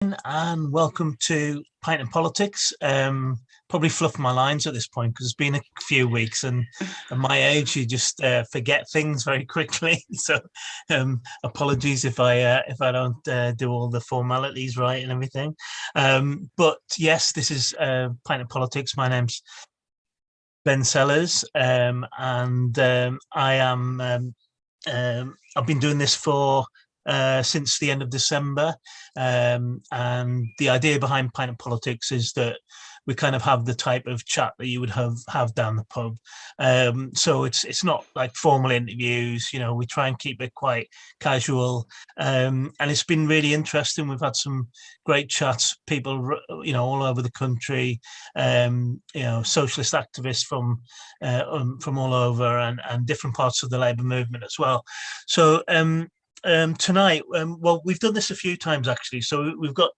evening and welcome to Pint and Politics. Probably fluff my lines at this point because it's been a few weeks and at my age you just forget things very quickly. So apologies if I don't do all the formalities right and everything. But yes, this is Pint and Politics. My name's Ben Sellers, and I am. I've been doing this for since the end of December, and the idea behind Pint and Politics is that we kind of have the type of chat that you would have down the pub. So it's not like formal interviews. You know, we try and keep it quite casual, and it's been really interesting. We've had some great chats, people all over the country. Socialist activists from all over and different parts of the Labour movement as well. So tonight, well, we've done this a few times actually. So we've got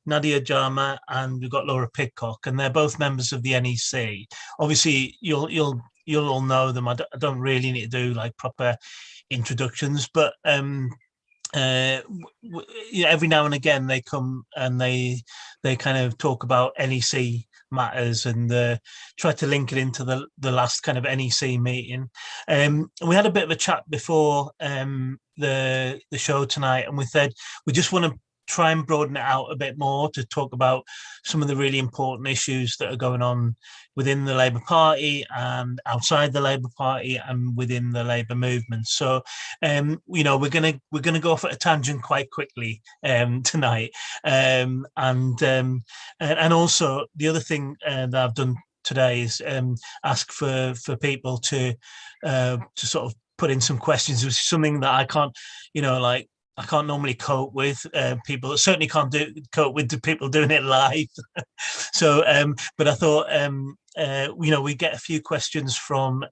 Nadia Jama and we've got Laura Pidcock, and they're both members of the NEC. Obviously, you'll all know them. I don't really need to do like proper introductions, but every now and again they come and they kind of talk about NEC matters and try to link it into the last kind of NEC meeting. We had a bit of a chat before the show tonight, and we said we just want to try and broaden it out a bit more to talk about some of the really important issues that are going on within the Labour Party and outside the Labour Party and within the Labour movement. So, we're gonna go off at a tangent quite quickly tonight, and also the other thing that I've done today is ask for people to sort of put in some questions, which is something that I can't, I can't normally cope with. People certainly can't cope with the people doing it live. So, but I thought, we get a few questions from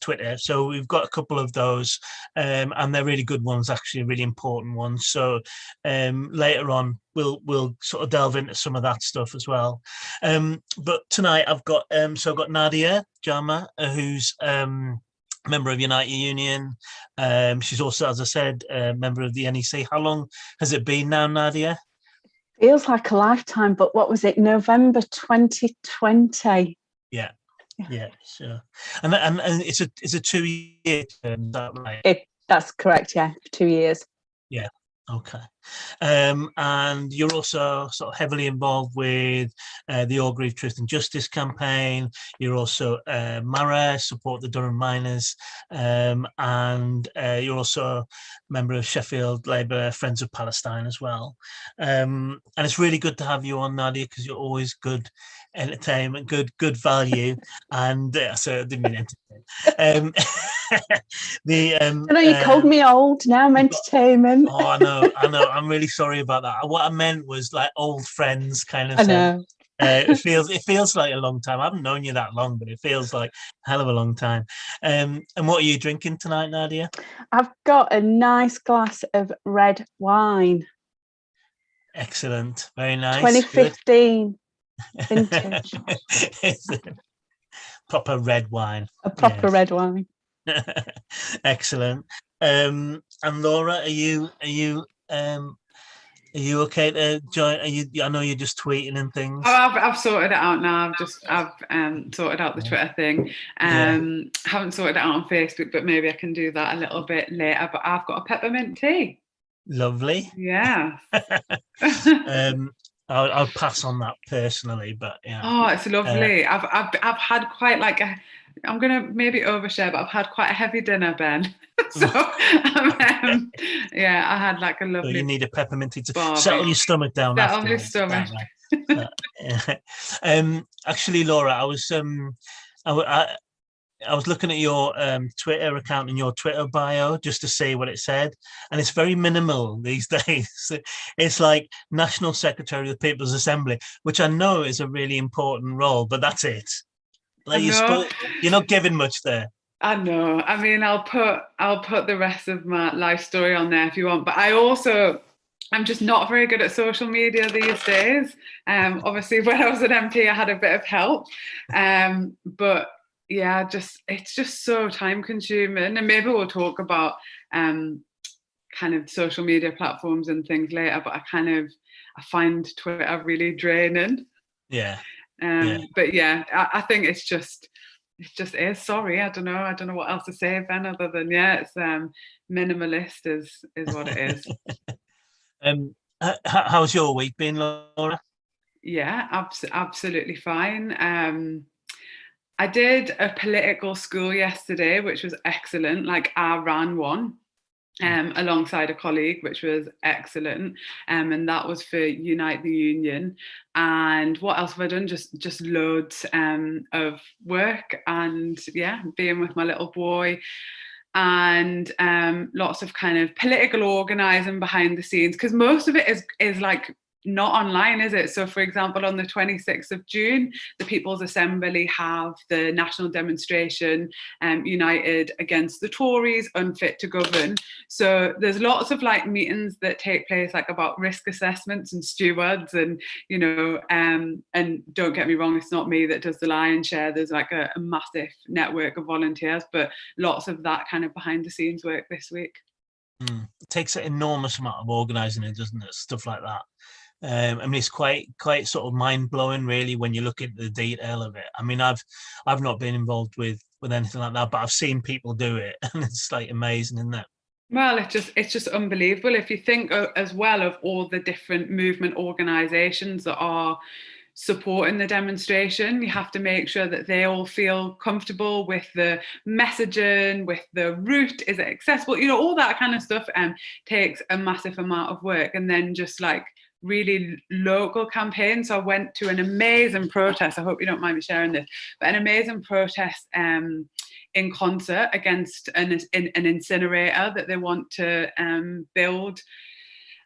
Twitter. So we've got a couple of those, and they're really good ones, actually, really important ones. So later on, we'll sort of delve into some of that stuff as well. But tonight I've got Nadia Jama, who's member of United Union. She's also, as I said, a member of the NEC. How long has it been now, Nadia? Feels like a lifetime, but what was it, November 2020? Yeah, sure. And it's a 2-year term, is that right? That's correct, yeah, 2 years. Yeah. Okay. And you're also sort of heavily involved with the Orgreave Truth and Justice campaign. You're also Mara, support the Durham miners, and you're also a member of Sheffield Labour Friends of Palestine as well. And it's really good to have you on, Nadia, because you're always good entertainment, good value, and so I didn't mean entertainment. You called me old. Now I'm entertainment. Oh, I know. I'm really sorry about that. What I meant was like old friends kind of. I know. It feels like a long time. I haven't known you that long, but it feels like a hell of a long time. And what are you drinking tonight, Nadia? I've got a nice glass of red wine. Excellent. Very nice. 2015 vintage. Proper red wine. A proper red wine. Excellent. And Laura, are you okay to join? I know you're just tweeting and things. Oh, I've sorted it out now. I've sorted out the Twitter thing. Haven't sorted it out on Facebook, but maybe I can do that a little bit later. But I've got a peppermint tea. Lovely. Yeah. I'll pass on that personally, but yeah. Oh, it's lovely. I've had quite like I'm gonna maybe overshare, but I've had quite a heavy dinner, Ben. So I had like a lovely. So you need a peppermint tea to settle your stomach down. Settle your stomach. Actually, Laura, I was looking at your Twitter account and your Twitter bio just to see what it said, and it's very minimal these days. It's like National Secretary of the People's Assembly, which I know is a really important role, but that's it. Like you're not giving much there. I know. I mean, I'll put the rest of my life story on there if you want, but I'm just not very good at social media these days. Obviously, when I was an MP, I had a bit of help, but yeah, it's just so time consuming, and maybe we'll talk about kind of social media platforms and things later. But I find Twitter really draining. Yeah. But yeah, I think it just is. Sorry, I don't know what else to say, Ben, other than it's minimalist is what it is. How's your week been, Laura? Yeah, absolutely fine. I did a political school yesterday, which was excellent. Like, I ran one alongside a colleague, which was excellent. And that was for Unite the Union. And what else have I done? Just loads of work, and being with my little boy, and lots of kind of political organising behind the scenes, because most of it is like not online, is it? So, for example, on the 26th of June, the People's Assembly have the national demonstration, United Against the Tories, Unfit to Govern. So there's lots of like meetings that take place, like about risk assessments and stewards, and and don't get me wrong, it's not me that does the lion's share. There's like a massive network of volunteers, but lots of that kind of behind the scenes work this week. It takes an enormous amount of organising, doesn't it? Stuff like that. I mean, it's quite sort of mind blowing, really, when you look into the detail of it. I mean, I've not been involved with anything like that, but I've seen people do it, and it's like amazing, isn't it? Well, it's just unbelievable if you think as well of all the different movement organisations that are supporting the demonstration. You have to make sure that they all feel comfortable with the messaging, with the route, is it accessible, all that kind of stuff, and takes a massive amount of work. And then just like really local campaigns. So I went to an amazing protest, I hope you don't mind me sharing this, but an amazing protest in concert against an incinerator that they want to build.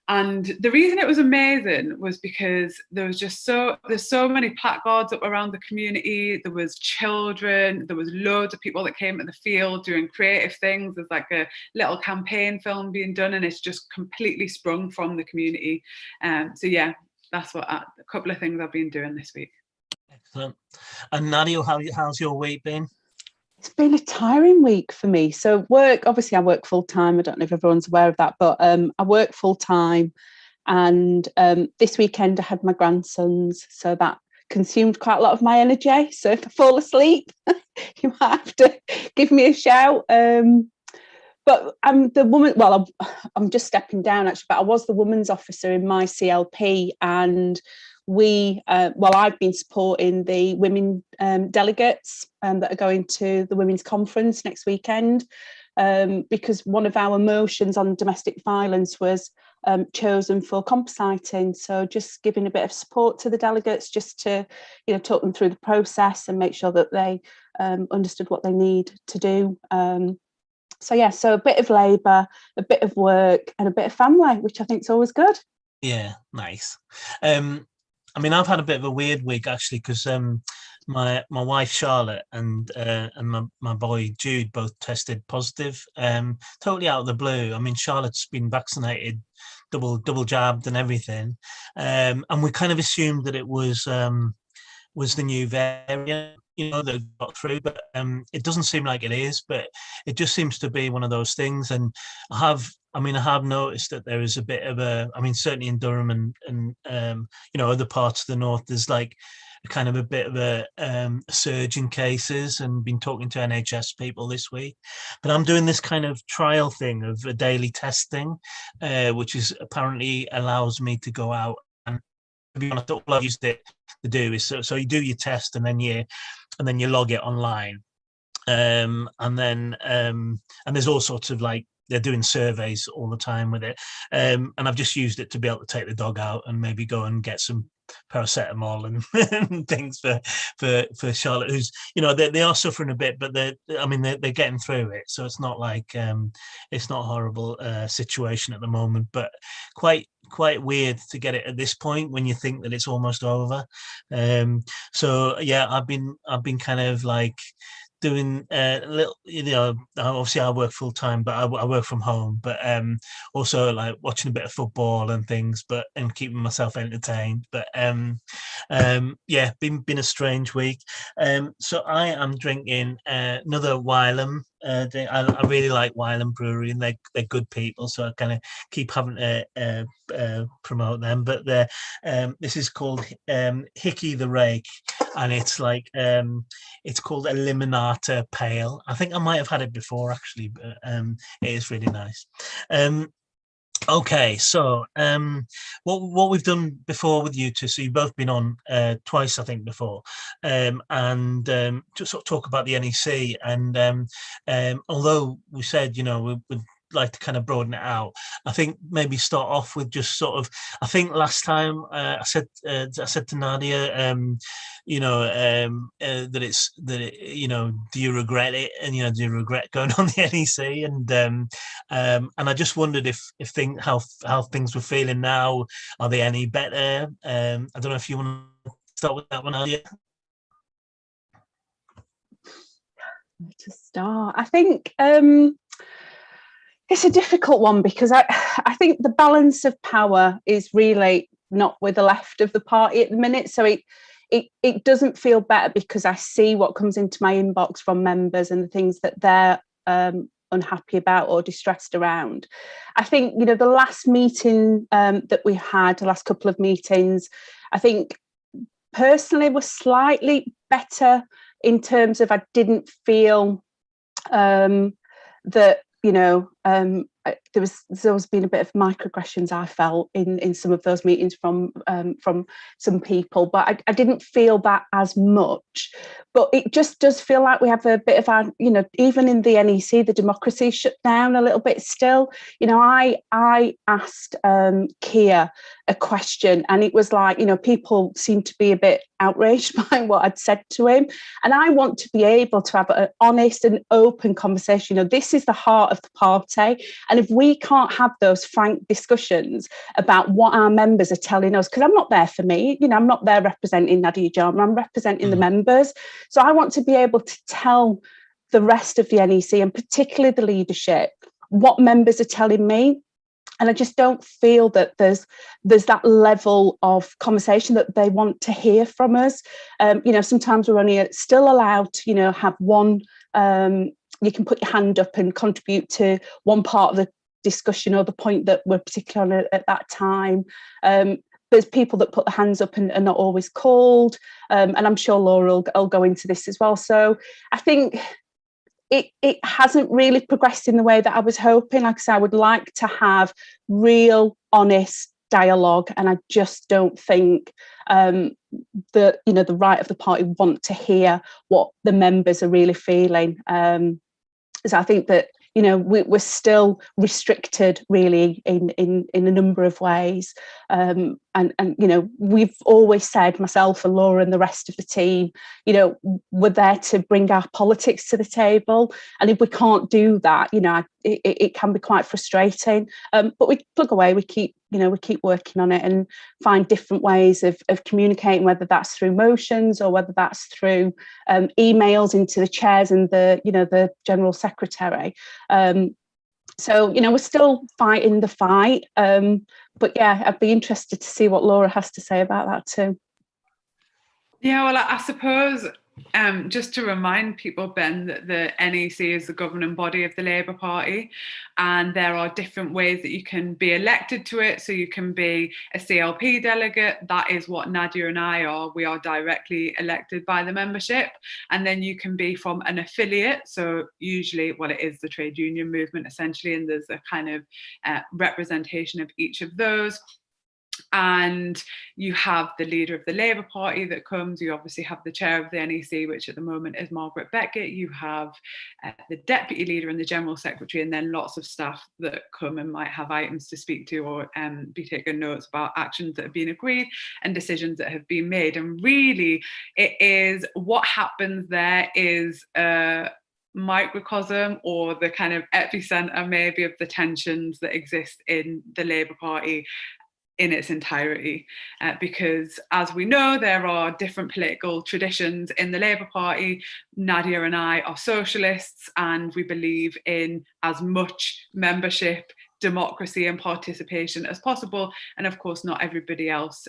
And the reason it was amazing was because there's so many placards up around the community. There was children, there was loads of people that came to the field doing creative things. There's like a little campaign film being done, and it's just completely sprung from the community. So yeah, that's a couple of things I've been doing this week. Excellent. And Nadia, how's your week been? It's been a tiring week for me. So obviously I work full time. I don't know if everyone's aware of that, but I work full time. And this weekend I had my grandsons, so that consumed quite a lot of my energy. So if I fall asleep, you might have to give me a shout. But I'm the woman, well, I'm just stepping down actually, but I was the women's officer in my CLP, and I've been supporting the women delegates that are going to the women's conference next weekend, because one of our motions on domestic violence was chosen for compositing. So just giving a bit of support to the delegates, just to talk them through the process and make sure that they understood what they need to do. So a bit of labour, a bit of work, and a bit of family, which I think is always good. Yeah, nice. I mean, I've had a bit of a weird week actually, because my wife Charlotte and my boy Jude both tested positive, totally out of the blue. I mean, Charlotte's been vaccinated, double jabbed and everything, and we kind of assumed that it was the new variant, that got through, but it doesn't seem like it is. But it just seems to be one of those things, and I have noticed that there is a bit of certainly in Durham and other parts of the north, there's like kind of a bit of a surge in cases, and been talking to NHS people this week. But I'm doing this kind of trial thing of a daily testing, which is apparently allows me to go out, and to be honest, all I've used it to do is so you do your test, and then you log it online, and there's all sorts of like, they're doing surveys all the time with it, and I've just used it to be able to take the dog out and maybe go and get some paracetamol and things for Charlotte, who's they are suffering a bit, but they're getting through it, so it's not like it's not a horrible situation at the moment, but quite weird to get it at this point when you think that it's almost over. So yeah, I've been kind of like doing a little, obviously I work full time, but I work from home, but also like watching a bit of football and things, and keeping myself entertained. But Yeah, been a strange week. So I am drinking another Wylam. I really like Wylam Brewery, and they're good people, so I kind of keep having to promote them. But this is called Hickey the Rake, and it's like it's called a Limonata Pale. I think I might have had it before actually, but it is really nice. Okay, so what we've done before with you two, so you've both been on twice, I think, before, and to sort of talk about the NEC, and although we said, we'd like to kind of broaden it out, I think maybe start off with just sort of, I think last time I said to Nadia, do you regret it, and do you regret going on the NEC, and I just wondered if how things were feeling now. Are they any better? I don't know if you want to start with that one, Nadia. To start, I think it's a difficult one, because I think the balance of power is really not with the left of the party at the minute. So it doesn't feel better, because I see what comes into my inbox from members and the things that they're unhappy about or distressed around. I think, the last meeting that we had, the last couple of meetings, I think personally was slightly better, in terms of I didn't feel that, there's always been a bit of microaggressions I felt in some of those meetings from some people, but I didn't feel that as much. But it just does feel like we have a bit of our, even in the NEC, the democracy shut down a little bit still. I asked Keir a question, and it was like, people seem to be a bit outraged by what I'd said to him, and I want to be able to have an honest and open conversation. This is the heart of the party, and if we can't have those frank discussions about what our members are telling us, because I'm not there for me, I'm not there representing Nadia Jama, I'm representing the members. So I want to be able to tell the rest of the NEC, and particularly the leadership, what members are telling me. And I just don't feel that there's that level of conversation that they want to hear from us. Sometimes we're only still allowed to, have one, you can put your hand up and contribute to one part of the discussion or the point that we're particularly on at that time. There's people that put their hands up and are not always called. And I'm sure Laura will go into this as well. So I think it hasn't really progressed in the way that I was hoping. Like I said, I would like to have real, honest dialogue, and I just don't think the right of the party want to hear what the members are really feeling. So I think that we're still restricted really in a number of ways, and we've always said, myself and Laura and the rest of the team, we're there to bring our politics to the table, and if we can't do that, it can be quite frustrating, but we plug away, we keep working on it and find different ways of communicating, whether that's through motions or whether that's through emails into the chairs and the general secretary. So we're still fighting the fight, but yeah, I'd be interested to see what Laura has to say about that too. Yeah, well, I suppose just to remind people, Ben, that the NEC is the governing body of the Labour Party, and there are different ways that you can be elected to it. So you can be a CLP delegate. That is what Nadia and I are. We are directly elected by the membership. And then you can be from an affiliate. So usually, it is the trade union movement, essentially, and there's a kind of representation of each of those. And you have the leader of the Labour Party that comes. You obviously have the chair of the NEC, which at the moment is Margaret Beckett. You have the deputy leader and the general secretary, and then lots of staff that come and might have items to speak to or be taking notes about actions that have been agreed and decisions that have been made. And really, it is what happens there is microcosm or the kind of epicenter maybe of the tensions that exist in the Labour Party in its entirety, because as we know, there are different political traditions in the Labour Party. Nadia and I are socialists, and we believe in as much membership democracy and participation as possible. And of course, not everybody else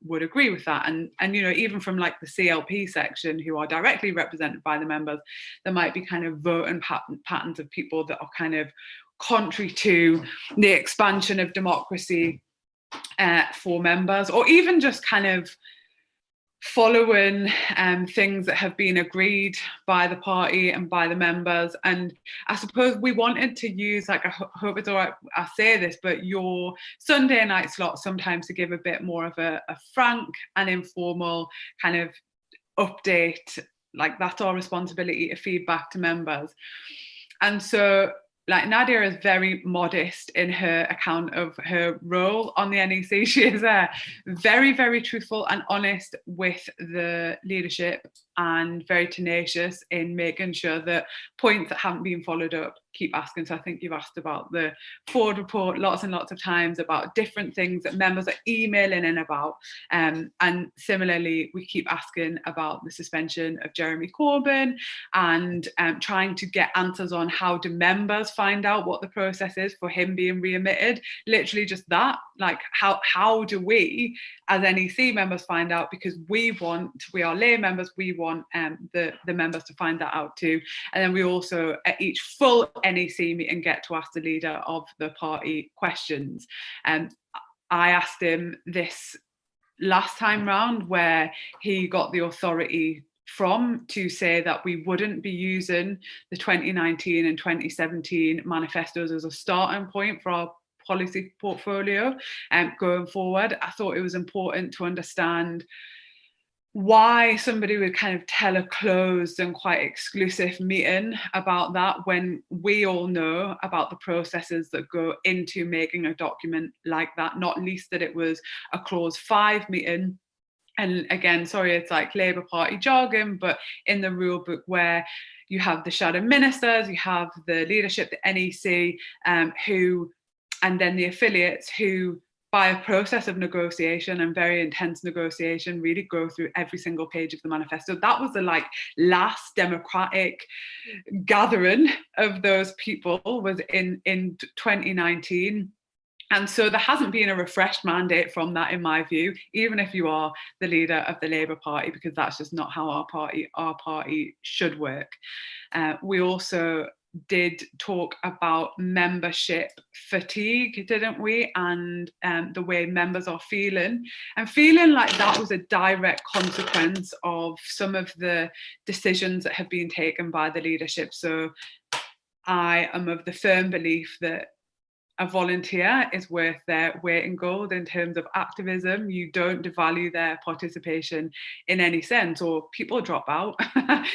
would agree with that. And you know, even from like the CLP section, who are directly represented by the members, there might be kind of voting patterns of people that are kind of contrary to the expansion of democracy for members, or even just kind of following things that have been agreed by the party and by the members. And I suppose we wanted to use, like, I hope it's all right I say this, but your Sunday night slot sometimes to give a bit more of a frank and informal kind of update. Like, that's our responsibility to feedback to members. And so, like, Nadia is very modest in her account of her role on the NEC. She is very, very truthful and honest with the leadership, and very tenacious in making sure that points that haven't been followed up keep asking. So I think you've asked about the Ford report lots and lots of times, about different things that members are emailing in about. And similarly, we keep asking about the suspension of Jeremy Corbyn, and trying to get answers on how do members find out what the process is for him being readmitted. Literally just that, like, how do we as NEC members find out? Because we are lay members, we want the members to find that out too. And then we also, at each full NEC meeting, get to ask the leader of the party questions. And I asked him this last time round, where he got the authority from to say that we wouldn't be using the 2019 and 2017 manifestos as a starting point for our policy portfolio going forward. I thought it was important to understand why somebody would kind of tell a closed and quite exclusive meeting about that, when we all know about the processes that go into making a document like that, not least that it was a clause 5 meeting. And again, sorry, it's like Labour Party jargon, but in the rule book, where you have the shadow ministers, you have the leadership, the NEC, who, and then the affiliates, who by a process of negotiation and very intense negotiation really go through every single page of the manifesto. That was the like last democratic gathering of those people, was in 2019. And so there hasn't been a refreshed mandate from that, in my view, even if you are the leader of the Labour Party, because that's just not how our party should work. We also did talk about membership fatigue, didn't we? And the way members are feeling, and feeling like that was a direct consequence of some of the decisions that have been taken by the leadership. So I am of the firm belief that a volunteer is worth their weight in gold in terms of activism. You don't devalue their participation in any sense, or people drop out.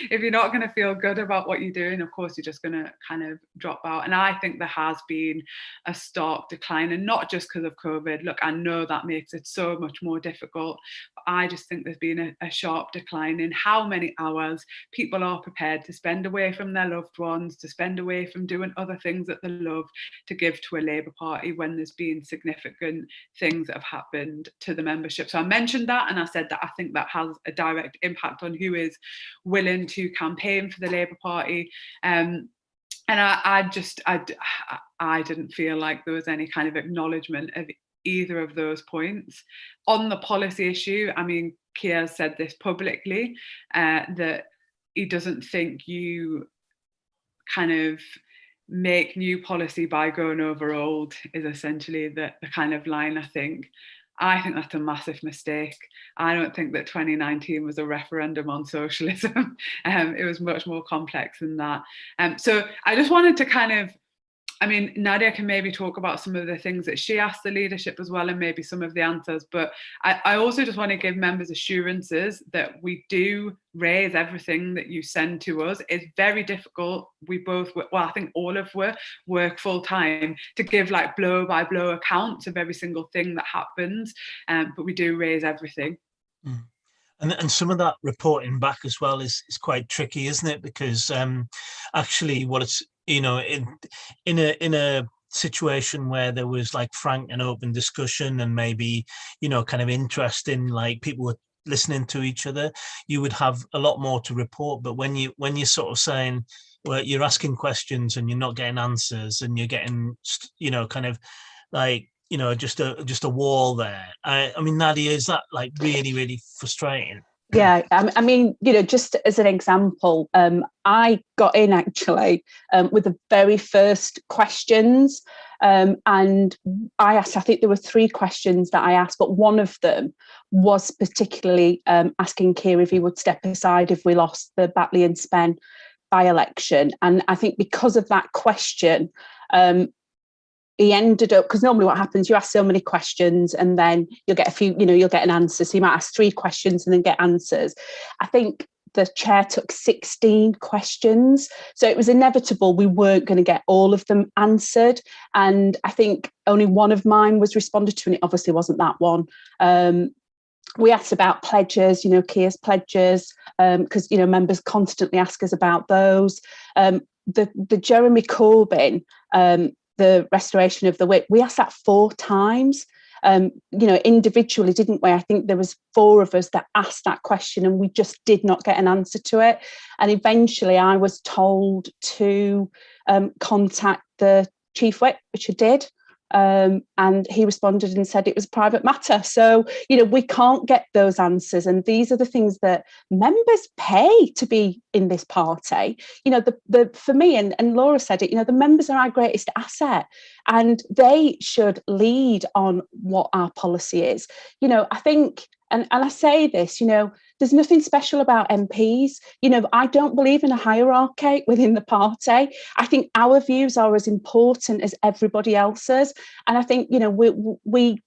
If you're not going to feel good about what you're doing, of course, you're just going to kind of drop out. And I think there has been a stark decline, and not just because of COVID. Look, I know that makes it so much more difficult, but I just think there's been a sharp decline in how many hours people are prepared to spend away from their loved ones, to spend away from doing other things that they love, to give to a Labour Party when there's been significant things that have happened to the membership. So I mentioned that, and I said that I think that has a direct impact on who is willing to campaign for the Labour Party. And I didn't feel like there was any kind of acknowledgement of either of those points. On the policy issue, I mean, Keir said this publicly, that he doesn't think you kind of make new policy by going over old, is essentially the kind of line. I think that's a massive mistake. I don't think that 2019 was a referendum on socialism. It was much more complex than that. So I just wanted to kind of, I mean, Nadia can maybe talk about some of the things that she asked the leadership as well, and maybe some of the answers. But I also just want to give members assurances that we do raise everything that you send to us. It's very difficult. We both, well, I think all of us work full time to give like blow by blow accounts of every single thing that happens. But we do raise everything. Mm. And some of that reporting back as well is quite tricky, isn't it? Because actually what it's, you know, in a situation where there was like frank and open discussion, and maybe, you know, kind of interest in, like, people were listening to each other, you would have a lot more to report. But when you're sort of saying, where you're asking questions and you're not getting answers, and you're getting, kind of like, just a wall there. I mean, Nadia, is that like really, really frustrating? Yeah, I mean, just as an example, I got in actually with the very first questions, and I asked, I think there were 3 questions that I asked, but one of them was particularly asking Keir if he would step aside if we lost the Batley and Spen by-election. And I think because of that question, he ended up, because normally what happens, you ask so many questions and then you'll get a few, you'll get an answer. So you might ask 3 questions and then get answers. I think the chair took 16 questions. So it was inevitable we weren't going to get all of them answered. And I think only one of mine was responded to, and it obviously wasn't that one. We asked about pledges, Keir's pledges, because, members constantly ask us about those. The Jeremy Corbyn, the restoration of the whip, we asked that 4 times, individually, didn't we? I think there was 4 of us that asked that question and we just did not get an answer to it. And eventually I was told to contact the chief whip, which I did. And he responded and said it was a private matter. So, we can't get those answers. And these are the things that members pay to be in this party. For me, and Laura said it, the members are our greatest asset and they should lead on what our policy is. I think, and I say this, there's nothing special about MPs. I don't believe in a hierarchy within the party. I think our views are as important as everybody else's. And I think, we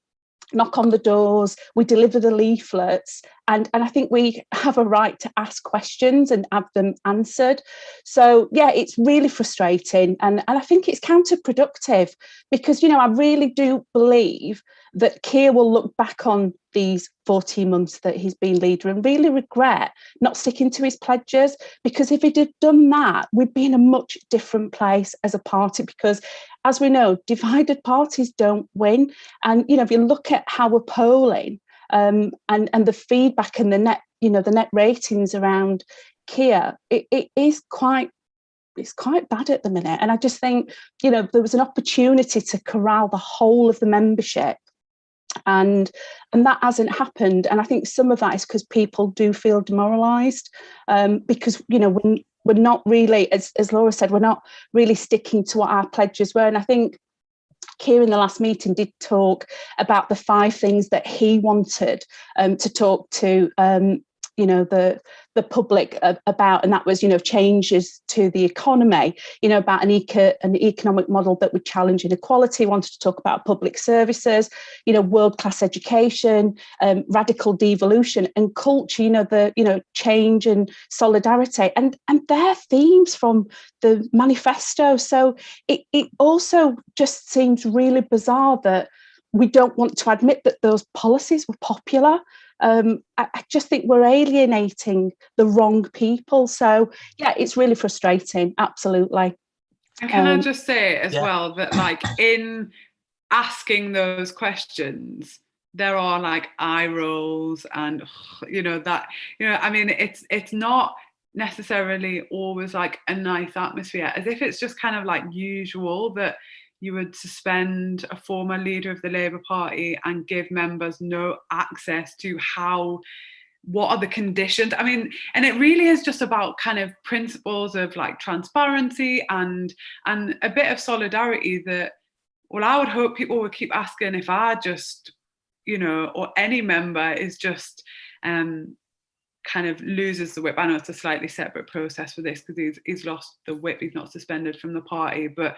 knock on the doors, we deliver the leaflets, and I think we have a right to ask questions and have them answered. So, yeah, it's really frustrating. And I think it's counterproductive because, I really do believe that Keir will look back on these 14 months that he's been leader and really regret not sticking to his pledges, because if he'd have done that, we'd be in a much different place as a party, because as we know, divided parties don't win. And, if you look at how we're polling and the feedback and the net ratings around Keir, it is quite, it's quite bad at the minute. And I just think, there was an opportunity to corral the whole of the membership. And that hasn't happened. And I think some of that is because people do feel demoralised because, we're not really, as Laura said, we're not really sticking to what our pledges were. And I think Keir in the last meeting did talk about the 5 things that he wanted to talk to the public about, and that was changes to the economy, about an economic model that would challenge inequality. He wanted to talk about public services, world-class education, radical devolution, and culture, the change and solidarity, and they're themes from the manifesto. So it also just seems really bizarre that we don't want to admit that those policies were popular. I just think we're alienating the wrong people. So, yeah, it's really frustrating. Absolutely. And can I just say as well that, like, in asking those questions, there are like eye rolls and, I mean, it's not necessarily always like a nice atmosphere, as if it's just kind of like usual that you would suspend a former leader of the Labour Party and give members no access to what are the conditions. I mean, and it really is just about kind of principles of like transparency and a bit of solidarity that, well, I would hope people would keep asking if I just, or any member is just kind of loses the whip. I know it's a slightly separate process for this because he's lost the whip, he's not suspended from the party, but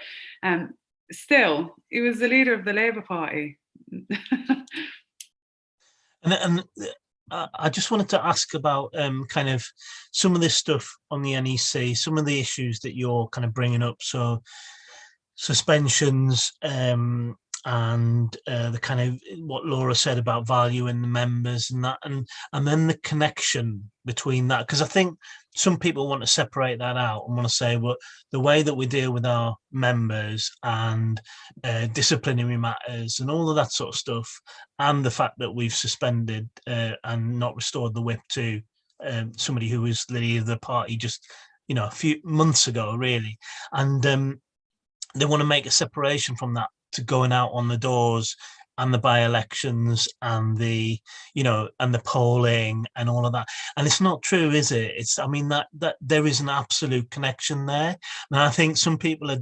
still, he was the leader of the Labour Party. And I just wanted to ask about kind of some of this stuff on the NEC, some of the issues that you're kind of bringing up. So suspensions and the kind of what Laura said about valuing the members and that, and then the connection between that, because I think some people want to separate that out and want to say, well, the way that we deal with our members and disciplinary matters and all of that sort of stuff, and the fact that we've suspended and not restored the whip to somebody who was the leader of the party just a few months ago, really, and they want to make a separation from that to going out on the doors and the by-elections and the and the polling and all of that. And it's not true, is it? I mean, that there is an absolute connection there, and I think some people are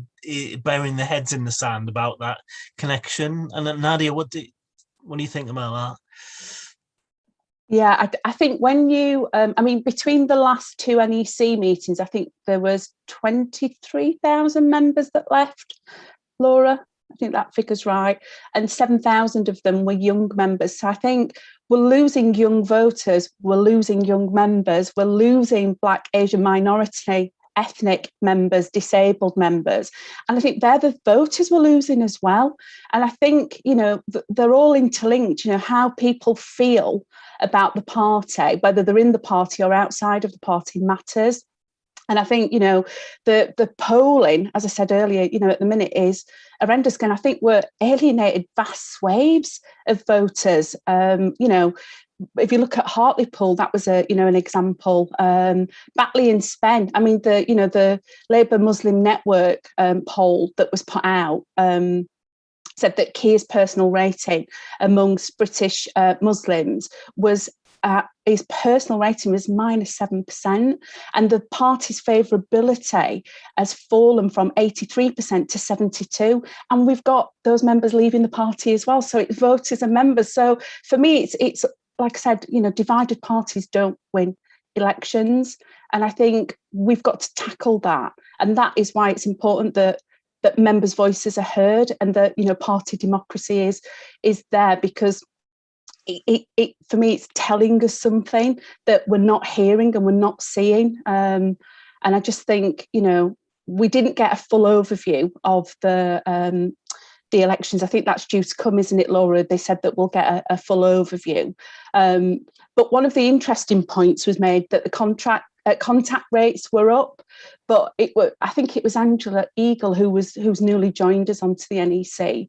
burying their heads in the sand about that connection. And Nadia, what do you think about that? Yeah, I think when you, between the last two NEC meetings, I think there was 23,000 members that left, Laura. I think that figure's right. And 7,000 of them were young members. So I think we're losing young voters, we're losing young members, we're losing Black, Asian minority, ethnic members, disabled members. And I think they're the voters we're losing as well. And I think, they're all interlinked, how people feel about the party, whether they're in the party or outside of the party, matters. And I think, the polling, as I said earlier, at the minute is horrendous. And I think we're alienated vast swathes of voters. If you look at Hartlepool, that was an example. Batley and Spen, I mean, the Labour Muslim Network poll that was put out said that Keir's personal rating amongst British Muslims was his personal rating was -7%, and the party's favourability has fallen from 83% to 72%. And we've got those members leaving the party as well. So it's voters and members. So for me, it's like I said, divided parties don't win elections. And I think we've got to tackle that. And that is why it's important that members' voices are heard and that, party democracy is there, because it for me, it's telling us something that we're not hearing and we're not seeing. And I just think, we didn't get a full overview of the elections. I think that's due to come, isn't it, Laura? They said that we'll get a full overview. But one of the interesting points was made that the contact rates were up, but I think it was Angela Eagle who's newly joined us onto the NEC.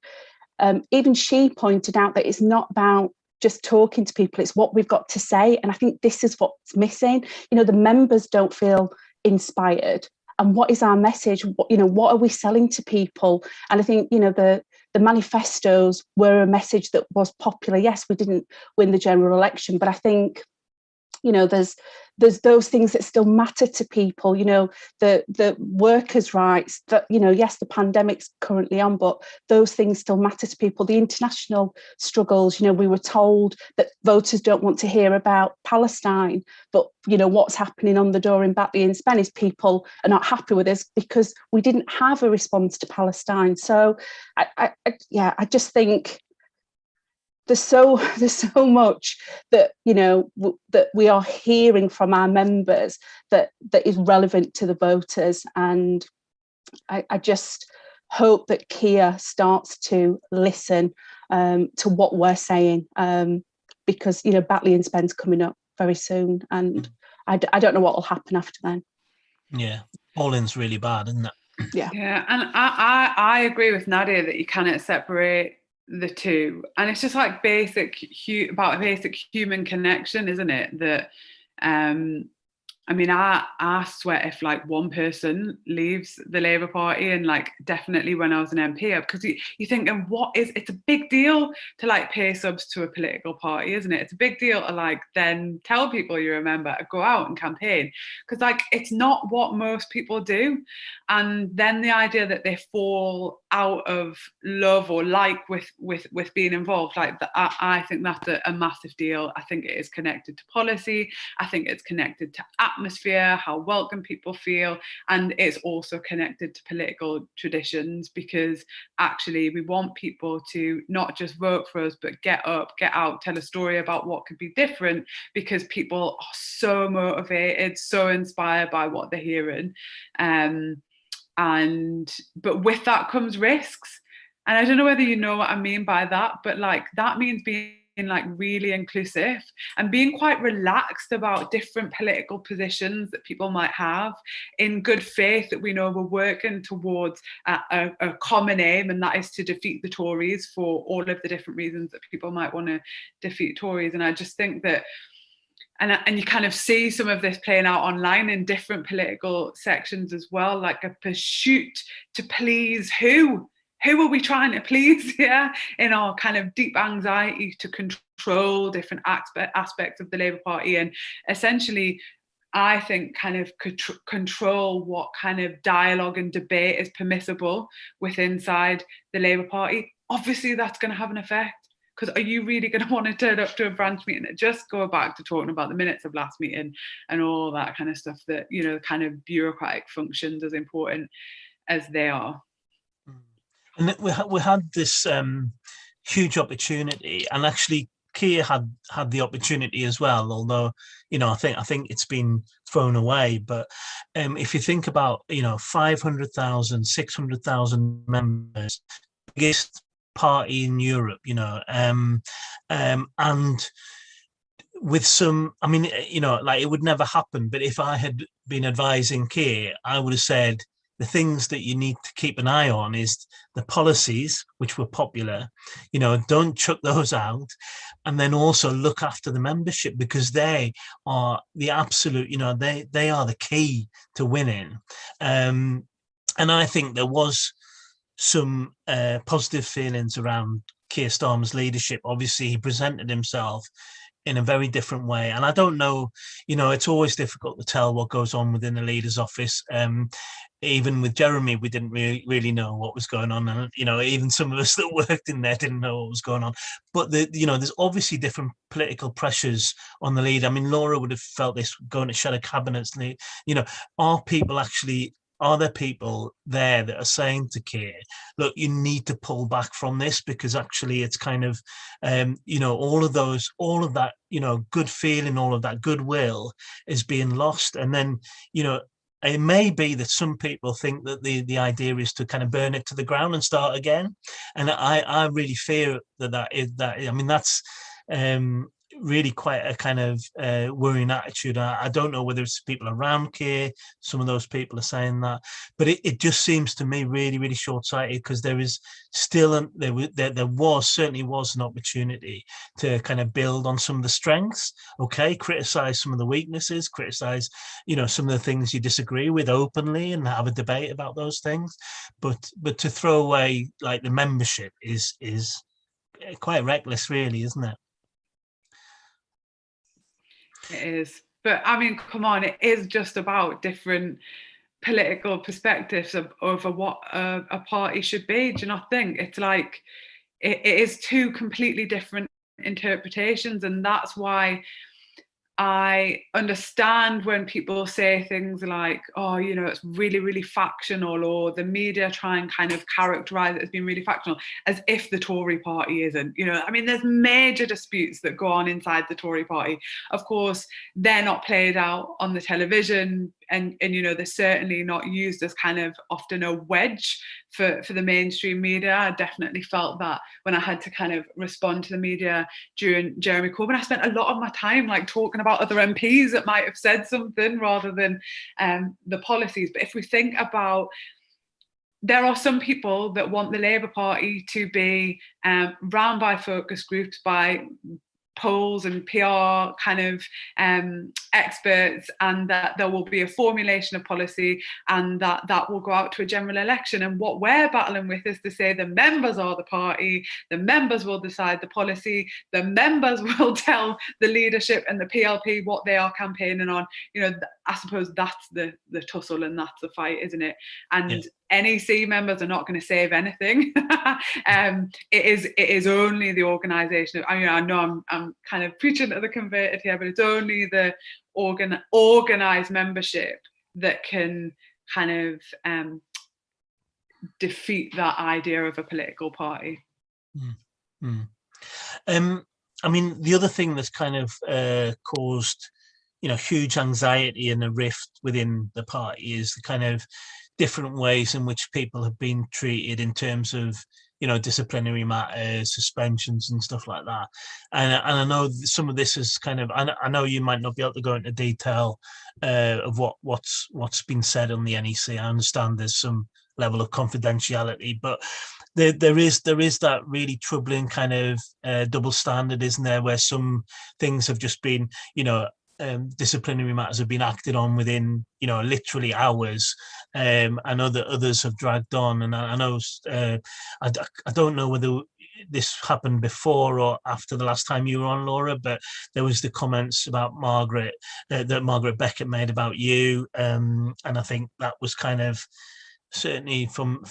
Even she pointed out that it's not about just talking to people, it's what we've got to say. And I think this is what's missing. The members don't feel inspired. And what is our message? What are we selling to people? And I think, the manifestos were a message that was popular. Yes, we didn't win the general election, but I think, there's those things that still matter to people, the workers' rights, that, yes, the pandemic's currently on, but those things still matter to people. The international struggles, we were told that voters don't want to hear about Palestine, but, what's happening on the door in Batley and Spen is people are not happy with us because we didn't have a response to Palestine. So I just think there's so much that that we are hearing from our members that is relevant to the voters, and I just hope that Keir starts to listen to what we're saying, because Batley and Spen's coming up very soon, and I don't know what will happen after then. Yeah, polling's really bad, isn't it? Yeah, and I agree with Nadia that you cannot separate the two, and it's just like basic human connection, isn't it? That I swear if like one person leaves the Labour Party, and like definitely when I was an MP, because you think, and it's a big deal to like pay subs to a political party, isn't it? It's a big deal to like then tell people you're a member, go out and campaign, because like it's not what most people do. And then the idea that they fall out of love or like with being involved, like I think that's a massive deal. I think it is connected to policy. I think it's connected to atmosphere, how welcome people feel, and it's also connected to political traditions, because actually we want people to not just vote for us, but get up, get out, tell a story about what could be different, because people are so motivated, so inspired by what they're hearing. But with that comes risks. And I don't know whether you know what I mean by that, but like that means being like really inclusive and being quite relaxed about different political positions that people might have, in good faith that we know we're working towards a common aim, and that is to defeat the Tories for all of the different reasons that people might want to defeat Tories. And I just think that and you kind of see some of this playing out online in different political sections as well, like a pursuit to please who? Who are we trying to please here in our kind of deep anxiety to control different aspects of the Labour Party, and essentially, I think, kind of control what kind of dialogue and debate is permissible inside the Labour Party. Obviously, that's going to have an effect. Because are you really going to want to turn up to a branch meeting and just go back to talking about the minutes of last meeting and all that kind of stuff, that, you know, kind of bureaucratic functions, as important as they are? And we had this huge opportunity, and actually Keir had the opportunity as well, although, you know, I think it's been thrown away. But if you think about, you know, 500,000, 600,000 members, biggest party in Europe, you know, and with some, I mean, you know, like, it would never happen, but if I had been advising Keir, I would have said the things that you need to keep an eye on is the policies, which were popular, you know, don't chuck those out, and then also look after the membership, because they are the absolute, you know, they are the key to winning. And I think there was some positive feelings around Keir Starmer's leadership. Obviously, he presented himself in a very different way. And I don't know, you know, it's always difficult to tell what goes on within the leader's office. Even with Jeremy, we didn't really know what was going on. And, you know, even some of us that worked in there didn't know what was going on. But, you know, there's obviously different political pressures on the leader. I mean, Laura would have felt this going to shadow cabinets. You know, are there people there that are saying to Keir, look, you need to pull back from this, because actually it's kind of, you know, all of that, you know, good feeling, all of that goodwill is being lost. And then, you know, it may be that some people think that the idea is to kind of burn it to the ground and start again. And I really fear that I mean, that's really quite a kind of worrying attitude. I don't know whether it's people around Keir, some of those people are saying that, but it just seems to me really, really short-sighted, because there is still, there certainly was an opportunity to kind of build on some of the strengths, okay, criticize some of the weaknesses, criticize, you know, some of the things you disagree with openly and have a debate about those things, but to throw away like the membership is quite reckless, really, isn't it? It is. But I mean, come on, it is just about different political perspectives over what a party should be. Do you not think? It's like, it is two completely different interpretations. And that's why I understand when people say things like, oh, you know, it's really, really factional, or the media try and kind of characterize it as being really factional, as if the Tory party isn't. You know, I mean, there's major disputes that go on inside the Tory party. Of course, they're not played out on the television, and you know, they're certainly not used as kind of often a wedge for the mainstream media. I definitely felt that when I had to kind of respond to the media during Jeremy Corbyn. I spent a lot of my time like talking about other MPs that might have said something rather than the policies. But if we think about, there are some people that want the Labour Party to be run by focus groups, by polls and PR kind of experts, and that there will be a formulation of policy, and that will go out to a general election. And what we're battling with is to say the members are the party, the members will decide the policy, the members will tell the leadership and the PLP what they are campaigning on. You know, I suppose that's the tussle, and that's the fight, isn't it? And yeah. NEC members are not going to save anything. It is only the organisation. I mean, I know I'm kind of preaching to the converted here, but it's only the organised membership that can kind of defeat that idea of a political party. Mm-hmm. I mean, the other thing that's kind of caused, you know, huge anxiety and a rift within the party is the kind of different ways in which people have been treated in terms of, you know, disciplinary matters, suspensions and stuff like that. And I know some of this is kind of, I know you might not be able to go into detail of what's been said on the NEC. I understand there's some level of confidentiality, but there is that really troubling kind of double standard, isn't there, where some things have just been, you know, disciplinary matters have been acted on within, literally hours, and others have dragged on. And I know, I don't know whether this happened before or after the last time you were on, Laura, but there was the comments about Margaret, that Margaret Beckett made about you, and I think that was kind of, certainly from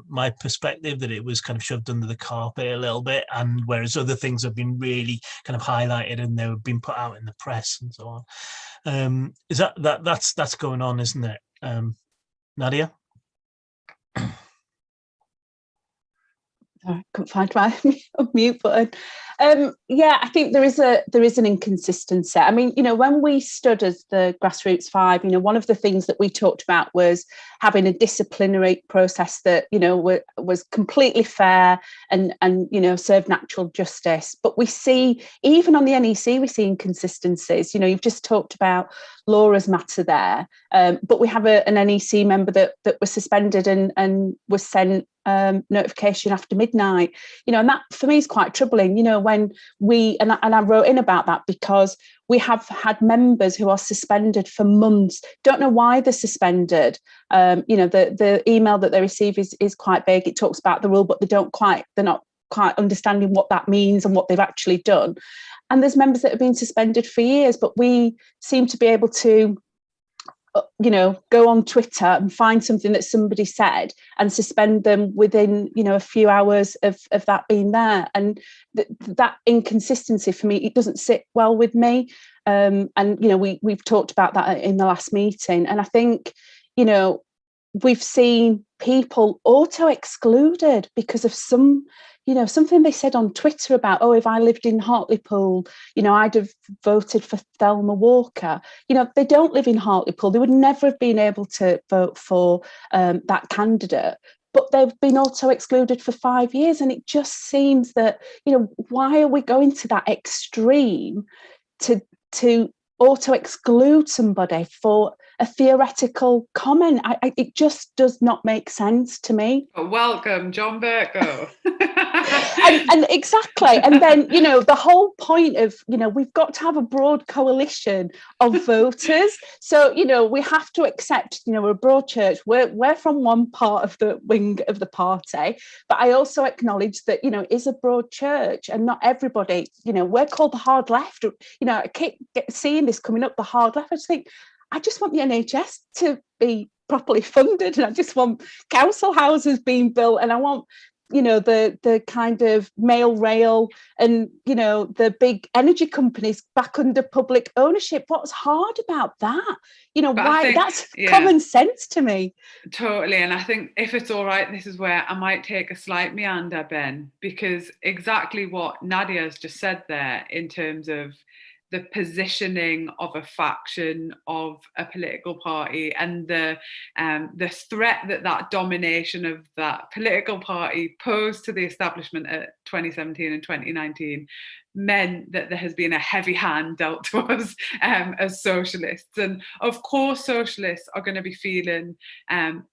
my perspective, that it was kind of shoved under the carpet a little bit, and whereas other things have been really kind of highlighted and they've been put out in the press and so on. Is that's going on, isn't it, Nadia? I couldn't find my mute button. Yeah, I think there is an inconsistency. I mean, when we stood as the Grassroots Five, one of the things that we talked about was having a disciplinary process that was completely fair and served natural justice. But we see, even on the NEC, we see inconsistencies. You've just talked about Laura's matter there, but we have an NEC member that was suspended and was sent notification after midnight, and that for me is quite troubling, when we, and I wrote in about that because we have had members who are suspended for months, don't know why they're suspended. The email that they receive is quite vague. It talks about the rule, but they're not quite understanding what that means and what they've actually done. And there's members that have been suspended for years, but we seem to be able to go on Twitter and find something that somebody said and suspend them within, a few hours of that being there. And that inconsistency for me, it doesn't sit well with me. And, we've talked about that in the last meeting. And I think, we've seen people auto-excluded because of something they said on Twitter about, if I lived in Hartlepool, I'd have voted for Thelma Walker. They don't live in Hartlepool. They would never have been able to vote for that candidate. But they've been auto-excluded for 5 years. And it just seems that, why are we going to that extreme to auto-exclude somebody for a theoretical comment? It just does not make sense to me. Welcome, John Bercow. and exactly. And then, the whole point of, we've got to have a broad coalition of voters. So, we have to accept, we're a broad church. We're from one part of the wing of the party. But I also acknowledge that, it is a broad church and not everybody, we're called the hard left. I keep seeing this coming up, the hard left. I just want the NHS to be properly funded, and I just want council houses being built, and I want the kind of mail rail and the big energy companies back under public ownership. What's hard about that? That's common sense to me. Totally. And I think, if it's all right, this is where I might take a slight meander, Ben, because exactly what Nadia has just said there in terms of the positioning of a faction of a political party and the threat that domination of that political party posed to the establishment at 2017 and 2019 meant that there has been a heavy hand dealt to us as socialists. And of course, socialists are going to be feeling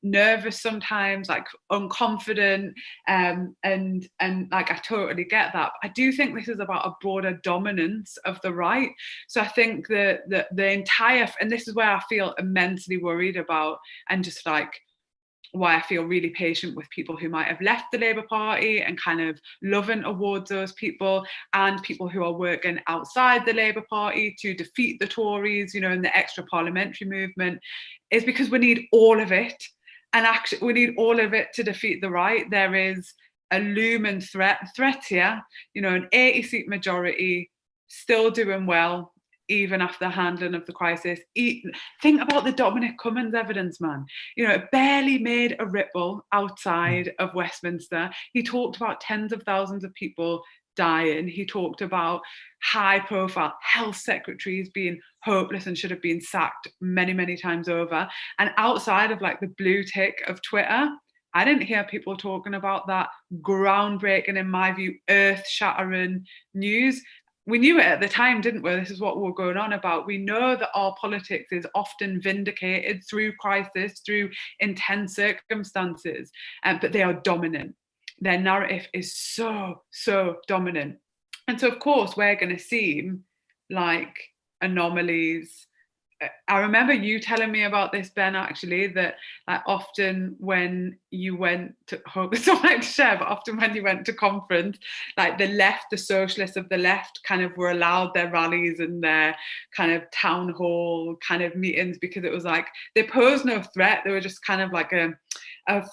nervous sometimes, like unconfident, and like I totally get that. I do think this is about a broader dominance of the right. So I think that the entire, and this is where I feel immensely worried about, and just like why I feel really patient with people who might have left the Labour Party and kind of loving towards those people, and people who are working outside the Labour Party to defeat the Tories, in the extra parliamentary movement, is because we need all of it. And actually, we need all of it to defeat the right. There is a looming threat here, an 80-seat majority, still doing well, even after the handling of the crisis. Think about the Dominic Cummings evidence, man. It barely made a ripple outside of Westminster. He talked about tens of thousands of people dying. He talked about high-profile health secretaries being hopeless and should have been sacked many, many times over. And outside of like the blue tick of Twitter, I didn't hear people talking about that groundbreaking, in my view, earth-shattering news. We knew it at the time, didn't we? This is what we're going on about. We know that our politics is often vindicated through crisis, through intense circumstances, but they are dominant. Their narrative is so, so dominant. And so, of course, we're going to seem like anomalies. I remember you telling me about this, Ben, actually, that like often when you went to, hope it's all right to share, but often when you went to conference, like the left, the socialists of the left kind of were allowed their rallies and their kind of town hall kind of meetings, because it was like, they posed no threat. They were just kind of like a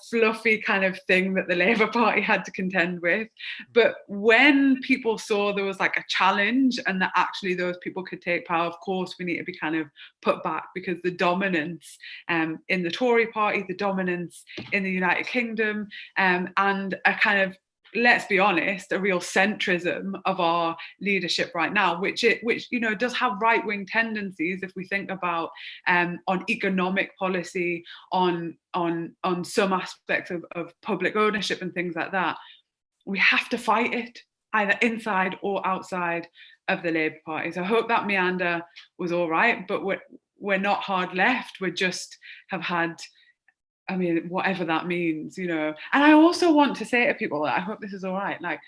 fluffy kind of thing that the Labour Party had to contend with. But when people saw there was like a challenge and that actually those people could take power, of course, we need to be kind of put back, because the dominance in the Tory party, the dominance in the United Kingdom, and a kind of, let's be honest, a real centrism of our leadership right now, which you know does have right-wing tendencies if we think about on economic policy, on some aspects of public ownership and things like that. We have to fight it either inside or outside of the Labour Party. So I hope that meander was all right, but we're not hard left. We just have had, I mean, whatever that means, you know. And I also want to say to people that I hope this is all right, like,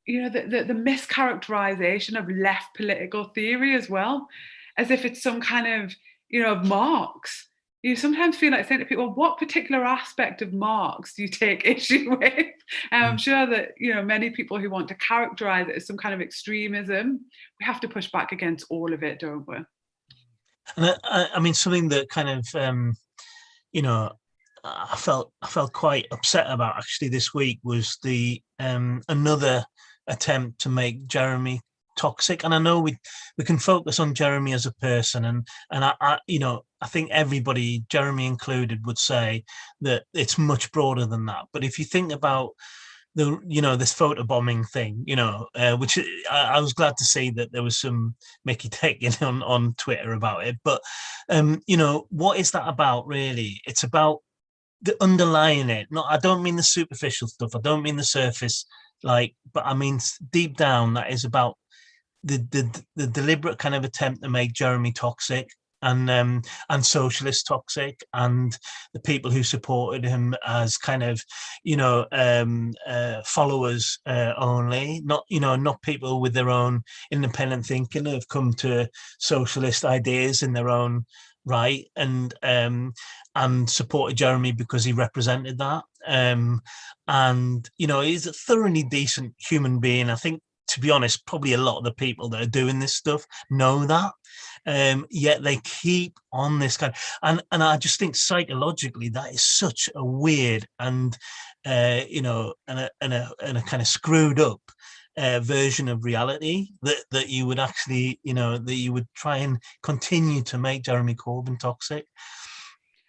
you know, the mischaracterization of left political theory as well, as if it's some kind of, you know, of Marx. You sometimes feel like saying to people, what particular aspect of Marx do you take issue with? And I'm sure that, you know, many people who want to characterize it as some kind of extremism, we have to push back against all of it, don't we? And I mean, something that kind of, you know, I felt quite upset about actually this week was the another attempt to make Jeremy toxic. And I know we can focus on Jeremy as a person, and I you know, I think everybody, Jeremy included, would say that it's much broader than that. But if you think about the, you know, this photobombing thing, you know, which I was glad to see that there was some Mickey taking on Twitter about it. But you know, what is that about really? It's about the underlying it. No, I don't mean the superficial stuff. I don't mean the surface, like, but I mean deep down. That is about the deliberate kind of attempt to make Jeremy toxic, and socialist toxic, and the people who supported him as kind of, you know, followers only, not, you know, not people with their own independent thinking who have come to socialist ideas in their own right, and supported Jeremy because he represented that. And you know, he's a thoroughly decent human being. I think, to be honest, probably a lot of the people that are doing this stuff know that. Yet they keep on this kind of, and I just think psychologically that is such a weird and you know, and a kind of screwed up version of reality that you would actually, you know, that you would try and continue to make Jeremy Corbyn toxic.